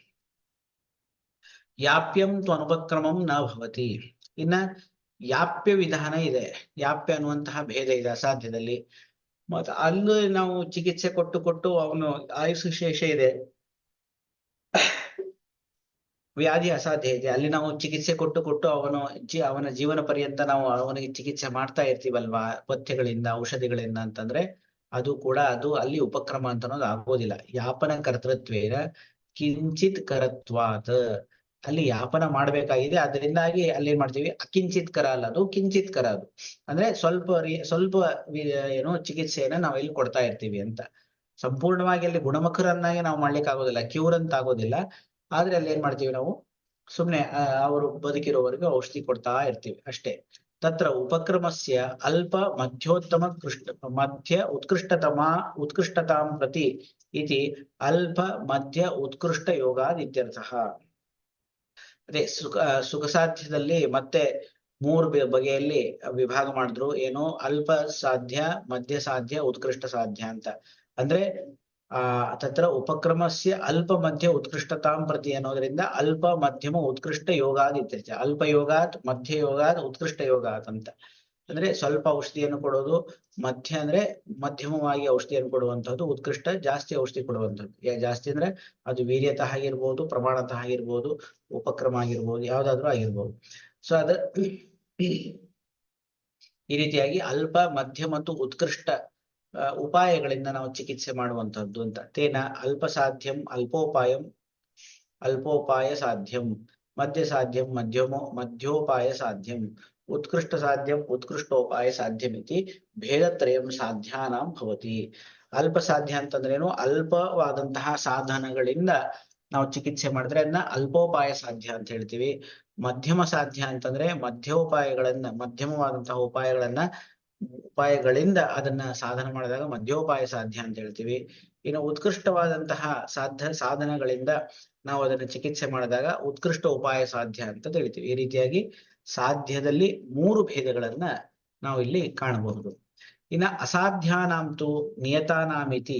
ಯಾಪ್ಯಂ ತು ಅನುಪಕ್ರಮಂ ನ ಭವತಿ. ಇನ್ನ ಯಾಪ್ಯ ವಿಧಾನ ಇದೆ, ಯಾಪ್ಯ ಅನ್ನುವಂತಹ ಭೇದ ಇದೆ ಅಸಾಧ್ಯದಲ್ಲಿ. ಮತ್ತೆ ಅಲ್ಲಿ ನಾವು ಚಿಕಿತ್ಸೆ ಕೊಟ್ಟು ಅವನು ಆಯುಷ್ ಶೇಷ ಇದೆ, ವ್ಯಾಧಿ ಅಸಾಧ್ಯ ಇದೆ, ಅಲ್ಲಿ ನಾವು ಚಿಕಿತ್ಸೆ ಕೊಟ್ಟು ಅವನ ಜೀವನ ಪರ್ಯಂತ ನಾವು ಅವನಿಗೆ ಚಿಕಿತ್ಸೆ ಮಾಡ್ತಾ ಇರ್ತೀವಲ್ವಾ ಪಥ್ಯಗಳಿಂದ ಔಷಧಿಗಳಿಂದ ಅಂತಂದ್ರೆ ಅದು ಅಲ್ಲಿ ಉಪಕ್ರಮ ಅಂತ ಅನ್ನೋದು ಆಗೋದಿಲ್ಲ. ಯಾಪನ ಕರ್ತೃತ್ವೇನ ಕಿಂಚಿತ್ ಕರತ್ವಾತ್. ಅಲ್ಲಿ ಯಾಪನ ಮಾಡ್ಬೇಕಾಗಿದೆ, ಅದರಿಂದಾಗಿ ಅಲ್ಲಿ ಏನ್ ಮಾಡ್ತೀವಿ, ಅಕಿಂಚಿತ್ ಕರ ಅಲ್ಲ, ಅದು ಕಿಂಚಿತ್ ಕರ. ಅದು ಅಂದ್ರೆ ಸ್ವಲ್ಪ ಏನೋ ಚಿಕಿತ್ಸೆಯನ್ನ ನಾವು ಇಲ್ಲಿ ಕೊಡ್ತಾ ಇರ್ತೀವಿ ಅಂತ. ಸಂಪೂರ್ಣವಾಗಿ ಅಲ್ಲಿ ಗುಣಮುಖರನ್ನಾಗಿ ನಾವು ಮಾಡ್ಲಿಕ್ಕೆ ಆಗೋದಿಲ್ಲ, ಕ್ಯೂರ್ ಅಂತ ಆಗೋದಿಲ್ಲ. ಆದ್ರೆ ಅಲ್ಲಿ ಏನ್ ಮಾಡ್ತೀವಿ ನಾವು, ಸುಮ್ನೆ ಅವರು ಬದುಕಿರೋವರೆಗೂ ಔಷಧಿ ಕೊಡ್ತಾ ಇರ್ತೀವಿ ಅಷ್ಟೇ. ತತ್ರ ಉಪಕ್ರಮಸ್ಯ ಅಲ್ಪ ಮಧ್ಯೋತ್ತಮ ಮಧ್ಯ ಉತ್ಕೃಷ್ಟತಾಂ ಪ್ರತಿ ಇತಿ ಅಲ್ಪ ಮಧ್ಯ ಉತ್ಕೃಷ್ಟ ಯೋಗಾದ್ ಇತ್ಯರ್ಥಃ. ಅದೇ ಸುಖ ಸಾಧ್ಯದಲ್ಲಿ ಮತ್ತೆ 3 ಬಗೆಯಲ್ಲಿ ವಿಭಾಗ ಮಾಡಿದ್ರು. ಏನು, ಅಲ್ಪ ಸಾಧ್ಯ, ಮಧ್ಯ ಸಾಧ್ಯ, ಉತ್ಕೃಷ್ಟ ಸಾಧ್ಯ ಅಂತ. ಅಂದ್ರೆ ತತ್ರ ಉಪಕ್ರಮಸ್ಯ ಅಲ್ಪ ಮಧ್ಯ ಉತ್ಕೃಷ್ಟತಾಂ ಪ್ರತಿ ಅನ್ನೋದ್ರಿಂದ ಅಲ್ಪ ಮಧ್ಯಮ ಉತ್ಕೃಷ್ಟ ಯೋಗಾದ್ ಇತ್ಯರ್ಥ. ಅಲ್ಪ ಯೋಗಾತ್, ಮಧ್ಯ ಯೋಗಾತ್, ಉತ್ಕೃಷ್ಟ ಯೋಗಾತ್ ಅಂತ. ಅಂದ್ರೆ ಸ್ವಲ್ಪ ಔಷಧಿಯನ್ನು ಕೊಡೋದು, ಮಧ್ಯ ಅಂದ್ರೆ ಮಧ್ಯಮವಾಗಿ ಔಷಧಿಯನ್ನು ಕೊಡುವಂತಹದ್ದು, ಉತ್ಕೃಷ್ಟ ಜಾಸ್ತಿ ಔಷಧಿ ಕೊಡುವಂಥದ್ದು. ಜಾಸ್ತಿ ಅಂದ್ರೆ ಅದು ವೀರ್ಯತಃ ಆಗಿರ್ಬೋದು, ಪ್ರಮಾಣತಃ ಆಗಿರ್ಬೋದು, ಉಪಕ್ರಮ ಆಗಿರ್ಬೋದು, ಯಾವ್ದಾದ್ರು ಆಗಿರ್ಬೋದು. ಸೊ ಈ ರೀತಿಯಾಗಿ ಅಲ್ಪ, ಮಧ್ಯ ಮತ್ತು ಉತ್ಕೃಷ್ಟ ಉಪಾಯಗಳಿಂದ ನಾವು ಚಿಕಿತ್ಸೆ ಮಾಡುವಂತಹದ್ದು ಅಂತ. ತೇನ ಅಲ್ಪ ಸಾಧ್ಯಂ ಅಲ್ಪೋಪಾಯ ಸಾಧ್ಯಂ, ಮಧ್ಯ ಸಾಧ್ಯಂ ಮಧ್ಯೋಪಾಯ ಸಾಧ್ಯಂ, ಉತ್ಕೃಷ್ಟ ಸಾಧ್ಯಂ ಉತ್ಕೃಷ್ಟೋಪಾಯ ಸಾಧ್ಯಮಿತಿ ಭೇದತ್ರಯಂ ಸಾಧ್ಯಾನಾಂ ಭವತಿ. ಅಲ್ಪ ಸಾಧ್ಯ ಅಂತಂದ್ರೇನು, ಅಲ್ಪವಾದಂತಹ ಸಾಧನಗಳಿಂದ ನಾವು ಚಿಕಿತ್ಸೆ ಮಾಡಿದ್ರೆ ಅದನ್ನ ಅಲ್ಪೋಪಾಯ ಸಾಧ್ಯ ಅಂತ ಹೇಳ್ತೀವಿ. ಮಧ್ಯಮ ಸಾಧ್ಯ ಅಂತಂದ್ರೆ ಮಧ್ಯಮವಾದಂತಹ ಉಪಾಯಗಳಿಂದ ಅದನ್ನ ಸಾಧನ ಮಾಡಿದಾಗ ಮಧ್ಯೋಪಾಯ ಸಾಧ್ಯ ಅಂತ ಹೇಳ್ತೀವಿ. ಇನ್ನು ಉತ್ಕೃಷ್ಟವಾದಂತಹ ಸಾಧನಗಳಿಂದ ನಾವು ಅದನ್ನ ಚಿಕಿತ್ಸೆ ಮಾಡಿದಾಗ ಉತ್ಕೃಷ್ಟ ಉಪಾಯ ಸಾಧ್ಯ ಅಂತ ಹೇಳ್ತೀವಿ. ಈ ರೀತಿಯಾಗಿ ಸಾಧ್ಯದಲ್ಲಿ 3 ಭೇದಗಳನ್ನ ನಾವು ಇಲ್ಲಿ ಕಾಣಬಹುದು. ಇನ್ನ ಅಸಾಧ್ಯಾನಾಂತು ನಿಯತಾನಾಮಿತಿ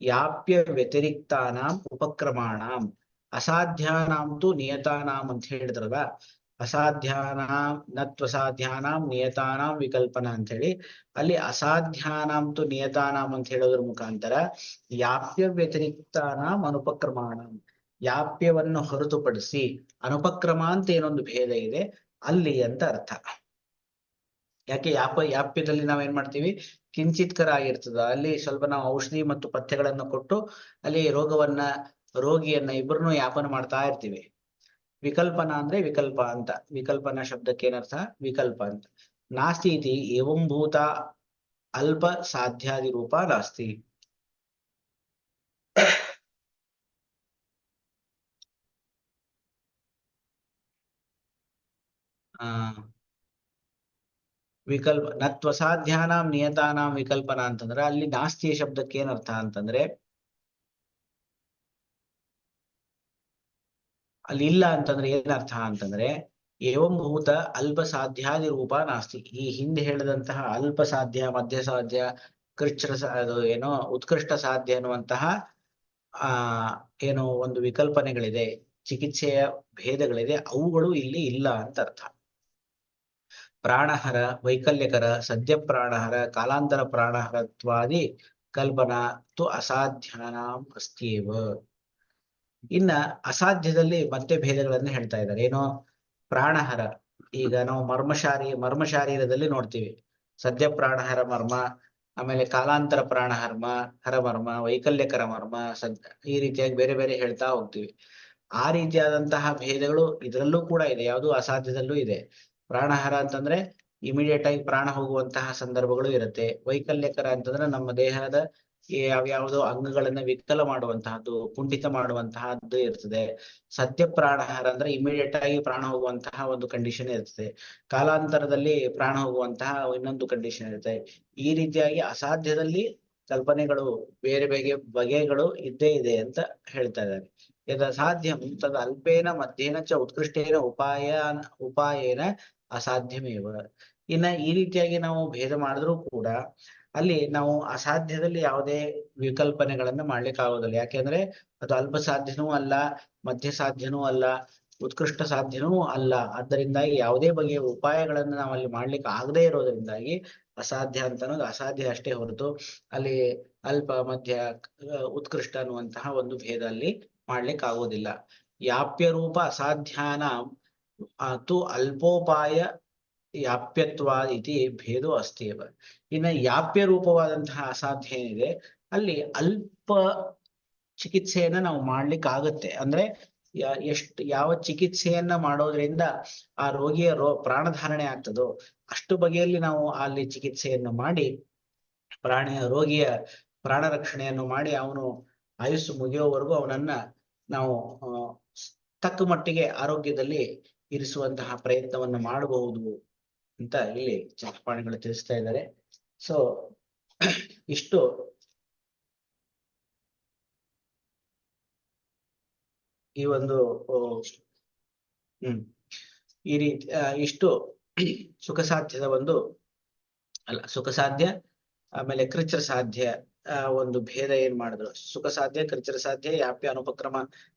ಯಾಪ್ಯ ವ್ಯತಿರಿಕ್ತಾನಾಂ ಉಪಕ್ರಮಾಣಾಂ. ಅಸಾಧ್ಯಾನಾಂತು ನಿಯತಾನಾಂ ಅಂತ ಹೇಳಿದ್ರಲ್ಲ, ಅಸಾಧ್ಯಾನಾಂ ನತ್ವಸಾಧ್ಯಾನಾಂ ನಿಯತಾನಾಂ ವಿಕಲ್ಪನಾ ಅಂತ ಹೇಳಿ, ಅಲ್ಲಿ ಅಸಾಧ್ಯಾನಾಂತು ನಿಯತಾನಾಂ ಅಂತ ಹೇಳೋದ್ರ ಮುಖಾಂತರ ಯಾಪ್ಯ ವ್ಯತಿರಿಕ್ತಾನಾಂ ಅನುಪಕ್ರಮಾಣಾಂ, ಯಾಪ್ಯವನ್ನು ಹೊರತುಪಡಿಸಿ ಅನುಪಕ್ರಮ ಅಂತ ಏನೊಂದು ಭೇದ ಇದೆ ಅಲ್ಲಿ ಅಂತ ಅರ್ಥ. ಯಾಕೆ ಯಾಪ್ಯದಲ್ಲಿ ನಾವೇನ್ ಮಾಡ್ತೀವಿ, ಕಿಂಚಿತ್ಕರ ಆಗಿರ್ತದ, ಅಲ್ಲಿ ಸ್ವಲ್ಪ ನಾವು ಔಷಧಿ ಮತ್ತು ಪಥ್ಯಗಳನ್ನು ಕೊಟ್ಟು ಅಲ್ಲಿ ರೋಗಿಯನ್ನ ಇಬ್ಬರನ್ನು ಯಾಪನ ಮಾಡ್ತಾ ಇರ್ತೀವಿ. ವಿಕಲ್ಪನಾ ಅಂದ್ರೆ ವಿಕಲ್ಪ ಅಂತ. ವಿಕಲ್ಪನಾ ಶಬ್ದಕ್ಕೆ ಏನರ್ಥ, ವಿಕಲ್ಪ ಅಂತ. ನಾಸ್ತಿ ಇತಿ ಏವಂಭೂತ ಅಲ್ಪ ಸಾಧ್ಯಾದಿ ರೂಪ ನಾಸ್ತಿ. ವಿಕಲ್ಪ ನತ್ವಸಾಧ್ಯಾನಾಂ ನಿಯತಾನಾಂ ವಿಕಲ್ಪನಾ ಅಂತಂದ್ರೆ ಅಲ್ಲಿ ನಾಸ್ತಿ ಶಬ್ದಕ್ಕೆ ಏನರ್ಥ ಅಂತಂದ್ರೆ ಅಲ್ಲಿ ಇಲ್ಲ ಅಂತಂದ್ರೆ ಏನರ್ಥ ಅಂತಂದ್ರೆ ಏವಂಭೂತ ಅಲ್ಪ ಸಾಧ್ಯಾದಿ ರೂಪ ನಾಸ್ತಿ. ಈ ಹಿಂದೆ ಹೇಳಿದಂತಹ ಅಲ್ಪ ಸಾಧ್ಯ, ಮಧ್ಯ ಸಾಧ್ಯ, ಅದು ಏನೋ ಉತ್ಕೃಷ್ಟ ಸಾಧ್ಯ ಅನ್ನುವಂತಹ ಏನೋ ಒಂದು ವಿಕಲ್ಪನೆಗಳಿದೆ, ಚಿಕಿತ್ಸೆಯ ಭೇದಗಳಿದೆ, ಅವುಗಳು ಇಲ್ಲಿ ಇಲ್ಲ ಅಂತ ಅರ್ಥ. ಪ್ರಾಣಹರ, ವೈಕಲ್ಯಕರ, ಸದ್ಯ ಪ್ರಾಣಹರ, ಕಾಲಾಂತರ ಪ್ರಾಣಹರತ್ವಾದಿ ಕಲ್ಪನಾ ತು ಅಸಾಧ್ಯಾನಾಂ ಅಸ್ತ್ಯೇವ. ಇನ್ನ ಅಸಾಧ್ಯದಲ್ಲಿ ಮತ್ತೆ ಭೇದಗಳನ್ನ ಹೇಳ್ತಾ ಇದ್ದಾರೆ. ಏನೋ ಪ್ರಾಣಹರ, ಈಗ ನಾವು ಮರ್ಮ ಶಾರೀರದಲ್ಲಿ ನೋಡ್ತೀವಿ, ಸದ್ಯ ಪ್ರಾಣಹರ ಮರ್ಮ, ಆಮೇಲೆ ಕಾಲಾಂತರ ಪ್ರಾಣಹರ್ಮ, ಹರಮರ್ಮ, ವೈಕಲ್ಯಕರ ಮರ್ಮ, ಈ ರೀತಿಯಾಗಿ ಬೇರೆ ಬೇರೆ ಹೇಳ್ತಾ ಹೋಗ್ತೀವಿ. ಆ ರೀತಿಯಾದಂತಹ ಭೇದಗಳು ಇದರಲ್ಲೂ ಕೂಡ ಇದೆ, ಯಾವುದು ಅಸಾಧ್ಯದಲ್ಲೂ ಇದೆ. ಪ್ರಾಣಹರ ಅಂತಂದ್ರೆ ಇಮಿಡಿಯೇಟ್ ಆಗಿ ಪ್ರಾಣ ಹೋಗುವಂತಹ ಸಂದರ್ಭಗಳು ಇರುತ್ತೆ. ವೈಕಲ್ಯಕರ ಅಂತಂದ್ರೆ ನಮ್ಮ ದೇಹದ ಯಾವ್ಯಾವುದೋ ಅಂಗಗಳನ್ನ ವಿಕಲ ಮಾಡುವಂತಹದ್ದು, ಕುಂಠಿತ ಮಾಡುವಂತಹದ್ದು ಇರ್ತದೆ. ಸತ್ಯ ಪ್ರಾಣಹರ ಅಂದ್ರೆ ಇಮಿಡಿಯೇಟ್ ಆಗಿ ಪ್ರಾಣ ಹೋಗುವಂತಹ ಒಂದು ಕಂಡೀಷನ್ ಇರ್ತದೆ. ಕಾಲಾಂತರದಲ್ಲಿ ಪ್ರಾಣ ಹೋಗುವಂತಹ ಇನ್ನೊಂದು ಕಂಡೀಷನ್ ಇರುತ್ತೆ. ಈ ರೀತಿಯಾಗಿ ಅಸಾಧ್ಯದಲ್ಲಿ ಕಲ್ಪನೆಗಳು ಬೇರೆ ಬೇರೆ ಬಗೆಗಳು ಇದ್ದೇ ಇದೆ ಅಂತ ಹೇಳ್ತಾ ಇದ್ದಾರೆ. ಯದಸಾಧ್ಯಂ ತದ ಅಲ್ಪೇನ ಮಧ್ಯೇನ ಚ ಉತ್ಕೃಷ್ಟೇನ ಉಪಾಯೇನ ಅಸಾಧ್ಯಮೇವ. ಇನ್ನ ಈ ರೀತಿಯಾಗಿ ನಾವು ಭೇದ ಮಾಡಿದ್ರೂ ಕೂಡ ಅಲ್ಲಿ ನಾವು ಅಸಾಧ್ಯದಲ್ಲಿ ಯಾವುದೇ ವಿಕಲ್ಪನೆಗಳನ್ನ ಮಾಡ್ಲಿಕ್ಕೆ ಆಗೋದಿಲ್ಲ. ಯಾಕೆಂದ್ರೆ ಅದು ಅಲ್ಪ ಸಾಧ್ಯನೂ ಅಲ್ಲ, ಮಧ್ಯ ಸಾಧ್ಯನೂ ಅಲ್ಲ, ಉತ್ಕೃಷ್ಟ ಸಾಧ್ಯನೂ ಅಲ್ಲ. ಆದ್ದರಿಂದಾಗಿ ಯಾವುದೇ ಬಗೆಯ ಉಪಾಯಗಳನ್ನ ನಾವು ಅಲ್ಲಿ ಮಾಡ್ಲಿಕ್ಕೆ ಆಗದೇ ಇರೋದ್ರಿಂದಾಗಿ ಅಸಾಧ್ಯ ಅಂತ ಅನ್ನೋದು ಅಸಾಧ್ಯ ಅಷ್ಟೇ ಹೊರತು ಅಲ್ಲಿ ಅಲ್ಪ ಮಧ್ಯ ಉತ್ಕೃಷ್ಟ ಅನ್ನುವಂತಹ ಒಂದು ಭೇದ ಅಲ್ಲಿ ಮಾಡ್ಲಿಕ್ಕೆ ಆಗೋದಿಲ್ಲ. ಯಾಪ್ಯ ರೂಪ ಅಸಾಧ್ಯಾನ ತು ಅಲ್ಪೋಪಾಯ ಯಾಪ್ಯತ್ವ ಇತಿ ಭೇದೋ ಅಸ್ತಿಯವ. ಇನ್ನು ಯಾಪ್ಯ ರೂಪವಾದಂತಹ ಅಸಾಧ್ಯ ಏನಿದೆ ಅಲ್ಲಿ ಅಲ್ಪ ಚಿಕಿತ್ಸೆಯನ್ನ ನಾವು ಮಾಡ್ಲಿಕ್ಕೆ ಆಗತ್ತೆ. ಅಂದ್ರೆ ಯಾವ ಚಿಕಿತ್ಸೆಯನ್ನ ಮಾಡೋದ್ರಿಂದ ಆ ರೋಗಿಯ ಪ್ರಾಣಧಾರಣೆ ಆಗ್ತದೋ ಅಷ್ಟು ಬಗೆಯಲ್ಲಿ ನಾವು ಅಲ್ಲಿ ಚಿಕಿತ್ಸೆಯನ್ನು ಮಾಡಿ ರೋಗಿಯ ಪ್ರಾಣ ರಕ್ಷಣೆಯನ್ನು ಮಾಡಿ ಅವನು ಆಯುಸ್ಸು ಮುಗಿಯೋವರೆಗೂ ಅವನನ್ನ ನಾವು ತಕ್ಕ ಮಟ್ಟಿಗೆ ಆರೋಗ್ಯದಲ್ಲಿ ಇರಿಸುವಂತಹ ಪ್ರಯತ್ನವನ್ನು ಮಾಡಬಹುದು ಅಂತ ಇಲ್ಲಿ ಚಕ್ರಪಾಣಿಗಳು ತಿಳಿಸ್ತಾ ಇದ್ದಾರೆ. ಸೊ ಇಷ್ಟು ಈ ಒಂದು ಈ ರೀತಿ ಇಷ್ಟು ಸುಖ ಸಾಧ್ಯದ ಒಂದು ಸುಖ ಸಾಧ್ಯ ಆಮೇಲೆ ಕೃಚ್ರ ಸಾಧ್ಯ ಒಂದು ಭೇದ ಏನ್ ಮಾಡಿದ್ರು. ಸುಖ ಸಾಧ್ಯ, ಕೃಚ್ರ ಸಾಧ್ಯ, ಯಾಪ್ಯ, ಅನುಪಕ್ರಮ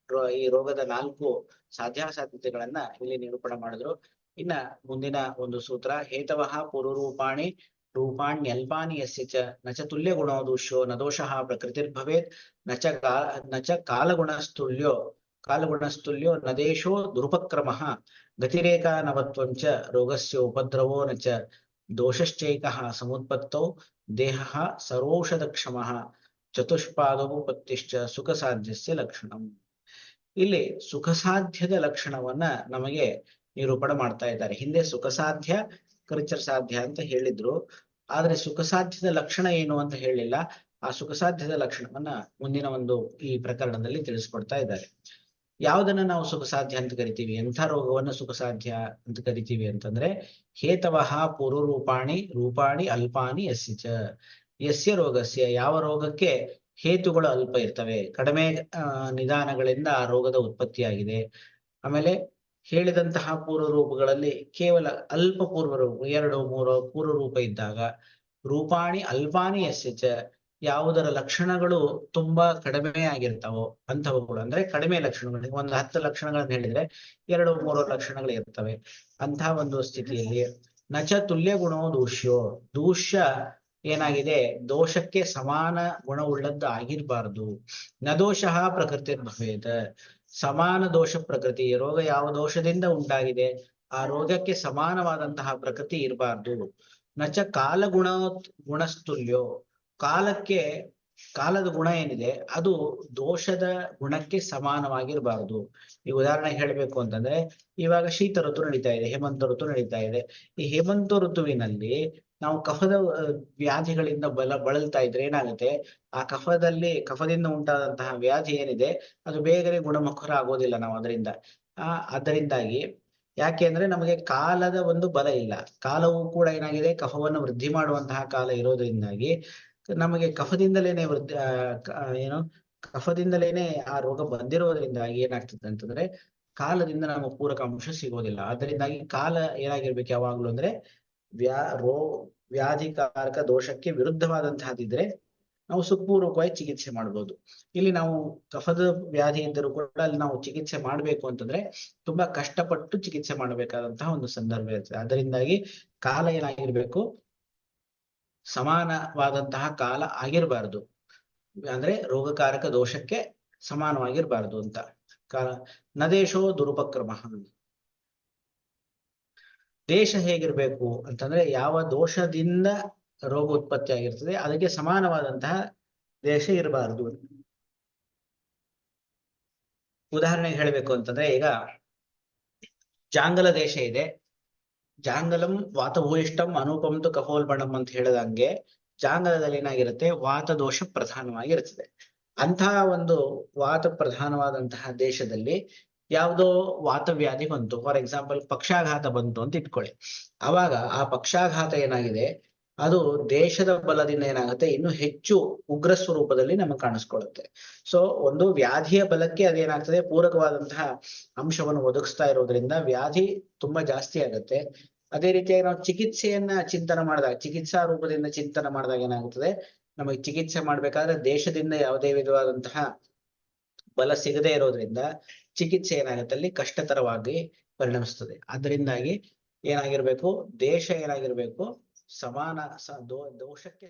ಈ ರೋಗದ 4 ಸಾಧ್ಯಾಸಾಧ್ಯತೆಗಳನ್ನ ಇಲ್ಲಿ ನಿರೂಪಣೆ ಮಾಡಿದ್ರು. ಇನ್ನ ಮುಂದಿನ ಒಂದು ಸೂತ್ರ ಹೇತವಃ ಪೂರ್ವರೂಪಾಣಿ ರೂಪಾಣ್ಯಲ್ಪಾನಿ ಯಸ್ಯ ಚ ನಚ ತುಲ್ಯ ಗುಣೋ ದೂಷ್ಯೋ ನ ದೋಷಃ ಪ್ರಕೃತಿರ್ಭವೇತ್ ನಚ ಕಾಲಗುಣಸ್ತುಲ್ಯೋ ನ ದೇಶೋ ದುರುಪಕ್ರಮಃ ಗತಿರೇಕಾನವತ್ವಂ ಚ ರೋಗಸ್ಯ ಉಪದ್ರವೋ ನ ಚ ದೋಷಶ್ಚೈಕಃ ಸಮುತ್ಪತ್ತೌ ದೇಹಃ ಸರೋಷಧಕ್ಷಮಃ ಚತುಷ್ಪಾದೋಪತ್ತಿಶ್ಚ ಸುಖ ಸಾಧ್ಯಸ್ಯ ಲಕ್ಷಣಂ. ಇಲ್ಲಿ ಸುಖ ಸಾಧ್ಯದ ಲಕ್ಷಣವನ್ನ ನಮಗೆ ನಿರೂಪಣೆ ಮಾಡ್ತಾ ಇದ್ದಾರೆ. ಹಿಂದೆ ಸುಖ ಸಾಧ್ಯ, ಕೃಚ್ರ ಸಾಧ್ಯ ಅಂತ ಹೇಳಿದ್ರು, ಆದ್ರೆ ಸುಖ ಸಾಧ್ಯದ ಲಕ್ಷಣ ಏನು ಅಂತ ಹೇಳಿಲ್ಲ. ಆ ಸುಖ ಸಾಧ್ಯದ ಲಕ್ಷಣವನ್ನ ಮುಂದಿನ ಒಂದು ಈ ಪ್ರಕರಣದಲ್ಲಿ ತಿಳಿಸ್ಕೊಡ್ತಾ ಇದ್ದಾರೆ. ಯಾವುದನ್ನ ನಾವು ಸುಖ ಸಾಧ್ಯ ಅಂತ ಕರಿತೀವಿ, ಎಂಥ ರೋಗವನ್ನ ಸುಖ ಸಾಧ್ಯ ಅಂತ ಕರಿತೀವಿ ಅಂತಂದ್ರೆ ಹೇತವಃ ರೂಪಾಣಿ ಅಲ್ಪಾನಿ ಯಸ್ಯ ರೋಗಸ್ಯ, ಯಾವ ರೋಗಕ್ಕೆ ಹೇತುಗಳು ಅಲ್ಪ ಇರ್ತವೆ, ಕಡಿಮೆ ನಿಧಾನಗಳಿಂದ ಆ ರೋಗದ ಉತ್ಪತ್ತಿಯಾಗಿದೆ. ಆಮೇಲೆ ಹೇಳಿದಂತಹ ಪೂರ್ವ ರೂಪಗಳಲ್ಲಿ ಕೇವಲ ಅಲ್ಪ ಪೂರ್ವ ರೂಪ 2-3 ಪೂರ್ವ ರೂಪ ಇದ್ದಾಗ ರೂಪಾಣಿ ಅಲ್ಪಾನಿ ಯಸ್ಯ ಚ, ಯಾವುದರ ಲಕ್ಷಣಗಳು ತುಂಬಾ ಕಡಿಮೆ ಆಗಿರ್ತಾವೋ ಅಂಥವುಗಳು, ಅಂದ್ರೆ ಕಡಿಮೆ ಲಕ್ಷಣಗಳು. ಒಂದು 10 ಲಕ್ಷಣಗಳನ್ನ ಹೇಳಿದ್ರೆ 2-3 ಲಕ್ಷಣಗಳು ಇರ್ತವೆ. ಅಂತಹ ಒಂದು ಸ್ಥಿತಿಯಲ್ಲಿ ನಚ ತುಲ್ಯ ಗುಣೋ ದೂಷ್ಯ ಏನಾಗಿದೆ, ದೋಷಕ್ಕೆ ಸಮಾನ ಗುಣವುಳ್ಳದ್ದು ಆಗಿರಬಾರ್ದು. ನ ದೋಷಃ ಪ್ರಕೃತಿರ್ಭವೇತ್, ಸಮಾನ ದೋಷ ಪ್ರಕೃತಿ, ರೋಗ ಯಾವ ದೋಷದಿಂದ ಉಂಟಾಗಿದೆ ಆ ರೋಗಕ್ಕೆ ಸಮಾನವಾದಂತಹ ಪ್ರಕೃತಿ ಇರಬಾರ್ದು. ನಚ ಗುಣಸ್ತುಲ್ಯೋ, ಕಾಲದ ಗುಣ ಏನಿದೆ ಅದು ದೋಷದ ಗುಣಕ್ಕೆ ಸಮಾನವಾಗಿರಬಾರದು. ಈ ಉದಾಹರಣೆ ಹೇಳ್ಬೇಕು ಅಂತಂದ್ರೆ ಇವಾಗ ಶೀತ ಋತು ನಡೀತಾ ಇದೆ, ಹೇಮಂತ ಋತು ನಡೀತಾ ಇದೆ. ಈ ಹೇಮಂತ ಋತುವಿನಲ್ಲಿ ನಾವು ಕಫದ ವ್ಯಾಧಿಗಳಿಂದ ಬಳಲ್ತಾ ಇದ್ರೆ ಏನಾಗುತ್ತೆ, ಆ ಕಫದಿಂದ ಉಂಟಾದಂತಹ ವ್ಯಾಧಿ ಏನಿದೆ ಅದು ಬೇಗನೆ ಗುಣಮುಖರ ಆಗೋದಿಲ್ಲ ನಾವು ಅದರಿಂದ. ಅದರಿಂದಾಗಿ ಯಾಕೆ ಅಂದ್ರೆ ನಮಗೆ ಕಾಲದ ಒಂದು ಬಲ ಇಲ್ಲ. ಕಾಲವು ಕೂಡ ಏನಾಗಿದೆ, ಕಫವನ್ನು ವೃದ್ಧಿ ಮಾಡುವಂತಹ ಕಾಲ ಇರೋದ್ರಿಂದಾಗಿ ನಮಗೆ ಕಫದಿಂದಲೇನೆ ಕಫದಿಂದಲೇನೆ ಆ ರೋಗ ಬಂದಿರೋದ್ರಿಂದಾಗಿ ಏನಾಗ್ತದೆ ಅಂತಂದ್ರೆ ಕಾಲದಿಂದ ನಮಗೆ ಪೂರಕ ಅಂಶ ಸಿಗೋದಿಲ್ಲ. ಅದರಿಂದಾಗಿ ಕಾಲ ಏನಾಗಿರ್ಬೇಕು ಯಾವಾಗ್ಲೂ ಅಂದ್ರೆ ವ್ಯಾಧಿಕಾರಕ ದೋಷಕ್ಕೆ ವಿರುದ್ಧವಾದಂತಹದಿದ್ರೆ ನಾವು ಸುಖಪೂರ್ವಕವಾಗಿ ಚಿಕಿತ್ಸೆ ಮಾಡ್ಬೋದು. ಇಲ್ಲಿ ನಾವು ಕಫದ ವ್ಯಾಧಿ ಇದ್ದರೂ ಕೂಡ ಅಲ್ಲಿ ನಾವು ಚಿಕಿತ್ಸೆ ಮಾಡ್ಬೇಕು ಅಂತಂದ್ರೆ ತುಂಬಾ ಕಷ್ಟಪಟ್ಟು ಚಿಕಿತ್ಸೆ ಮಾಡಬೇಕಾದಂತಹ ಒಂದು ಸಂದರ್ಭ ಇರ್ತದೆ. ಅದರಿಂದಾಗಿ ಕಾಲ ಏನಾಗಿರ್ಬೇಕು, ಸಮಾನವಾದಂತಹ ಕಾಲ ಆಗಿರಬಾರ್ದು, ಅಂದ್ರೆ ರೋಗಕಾರಕ ದೋಷಕ್ಕೆ ಸಮಾನವಾಗಿರ್ಬಾರ್ದು ಅಂತ. ನದೇಶೋ ದುರುಪಕ್ರಮ, ದೇಶ ಹೇಗಿರ್ಬೇಕು ಅಂತಂದ್ರೆ ಯಾವ ದೋಷದಿಂದ ರೋಗ ಉತ್ಪತ್ತಿ ಆಗಿರ್ತದೆ, ಅದಕ್ಕೆ ಸಮಾನವಾದಂತಹ ದೇಶ ಇರಬಾರದು. ಉದಾಹರಣೆಗೆ ಹೇಳಬೇಕು ಅಂತಂದ್ರೆ, ಈಗ ಜಾಂಗಲ ದೇಶ ಇದೆ. ಜಾಂಗಲಂ ವಾತಭೂಯಿಷ್ಟಂ ಅನುಪಂತು ಕಪೋಲ್ಬಣಂ ಅಂತ ಹೇಳಿದಂಗೆ ಜಾಂಗಲದಲ್ಲಿ ಏನಾಗಿರುತ್ತೆ, ವಾತ ದೋಷ ಪ್ರಧಾನವಾಗಿರ್ತದೆ. ಅಂತಹ ಒಂದು ವಾತ ಪ್ರಧಾನವಾದಂತಹ ದೇಶದಲ್ಲಿ ಯಾವುದೋ ವಾತವ್ಯಾಧಿ ಬಂತು, ಫಾರ್ ಎಕ್ಸಾಂಪಲ್ ಪಕ್ಷಾಘಾತ ಬಂತು ಅಂತ ಇಟ್ಕೊಳ್ಳಿ. ಅವಾಗ ಆ ಪಕ್ಷಾಘಾತ ಏನಾಗಿದೆ, ಅದು ದೇಶದ ಬಲದಿಂದ ಏನಾಗುತ್ತೆ, ಇನ್ನು ಹೆಚ್ಚು ಉಗ್ರ ಸ್ವರೂಪದಲ್ಲಿ ನಮಗೆ ಕಾಣಿಸ್ಕೊಳ್ಳುತ್ತೆ. ಸೊ ಒಂದು ವ್ಯಾಧಿಯ ಬಲಕ್ಕೆ ಅದೇನಾಗ್ತದೆ, ಪೂರಕವಾದಂತಹ ಅಂಶವನ್ನು ಒದಗಿಸ್ತಾ ಇರೋದ್ರಿಂದ ವ್ಯಾಧಿ ತುಂಬಾ ಜಾಸ್ತಿ ಆಗುತ್ತೆ. ಅದೇ ರೀತಿಯಾಗಿ ನಾವು ಚಿಕಿತ್ಸೆಯನ್ನ ಚಿಂತನೆ ಮಾಡಿದಾಗ, ಚಿಕಿತ್ಸಾ ರೂಪದಿಂದ ಚಿಂತನೆ ಮಾಡಿದಾಗ ಏನಾಗುತ್ತದೆ, ನಮಗೆ ಚಿಕಿತ್ಸೆ ಮಾಡ್ಬೇಕಾದ್ರೆ ದೇಶದಿಂದ ಯಾವುದೇ ವಿಧವಾದಂತಹ ಬಲ ಸಿಗದೇ ಇರೋದ್ರಿಂದ ಚಿಕಿತ್ಸೆ ಏನಾಗುತ್ತೆ, ಅಲ್ಲಿ ಕಷ್ಟಕರವಾಗಿ ಪರಿಣಮಿಸ್ತದೆ. ಅದರಿಂದಾಗಿ ಏನಾಗಿರ್ಬೇಕು, ದೇಶ ಏನಾಗಿರ್ಬೇಕು, ಸಮಾನ ದೋಷಕ್ಕೆ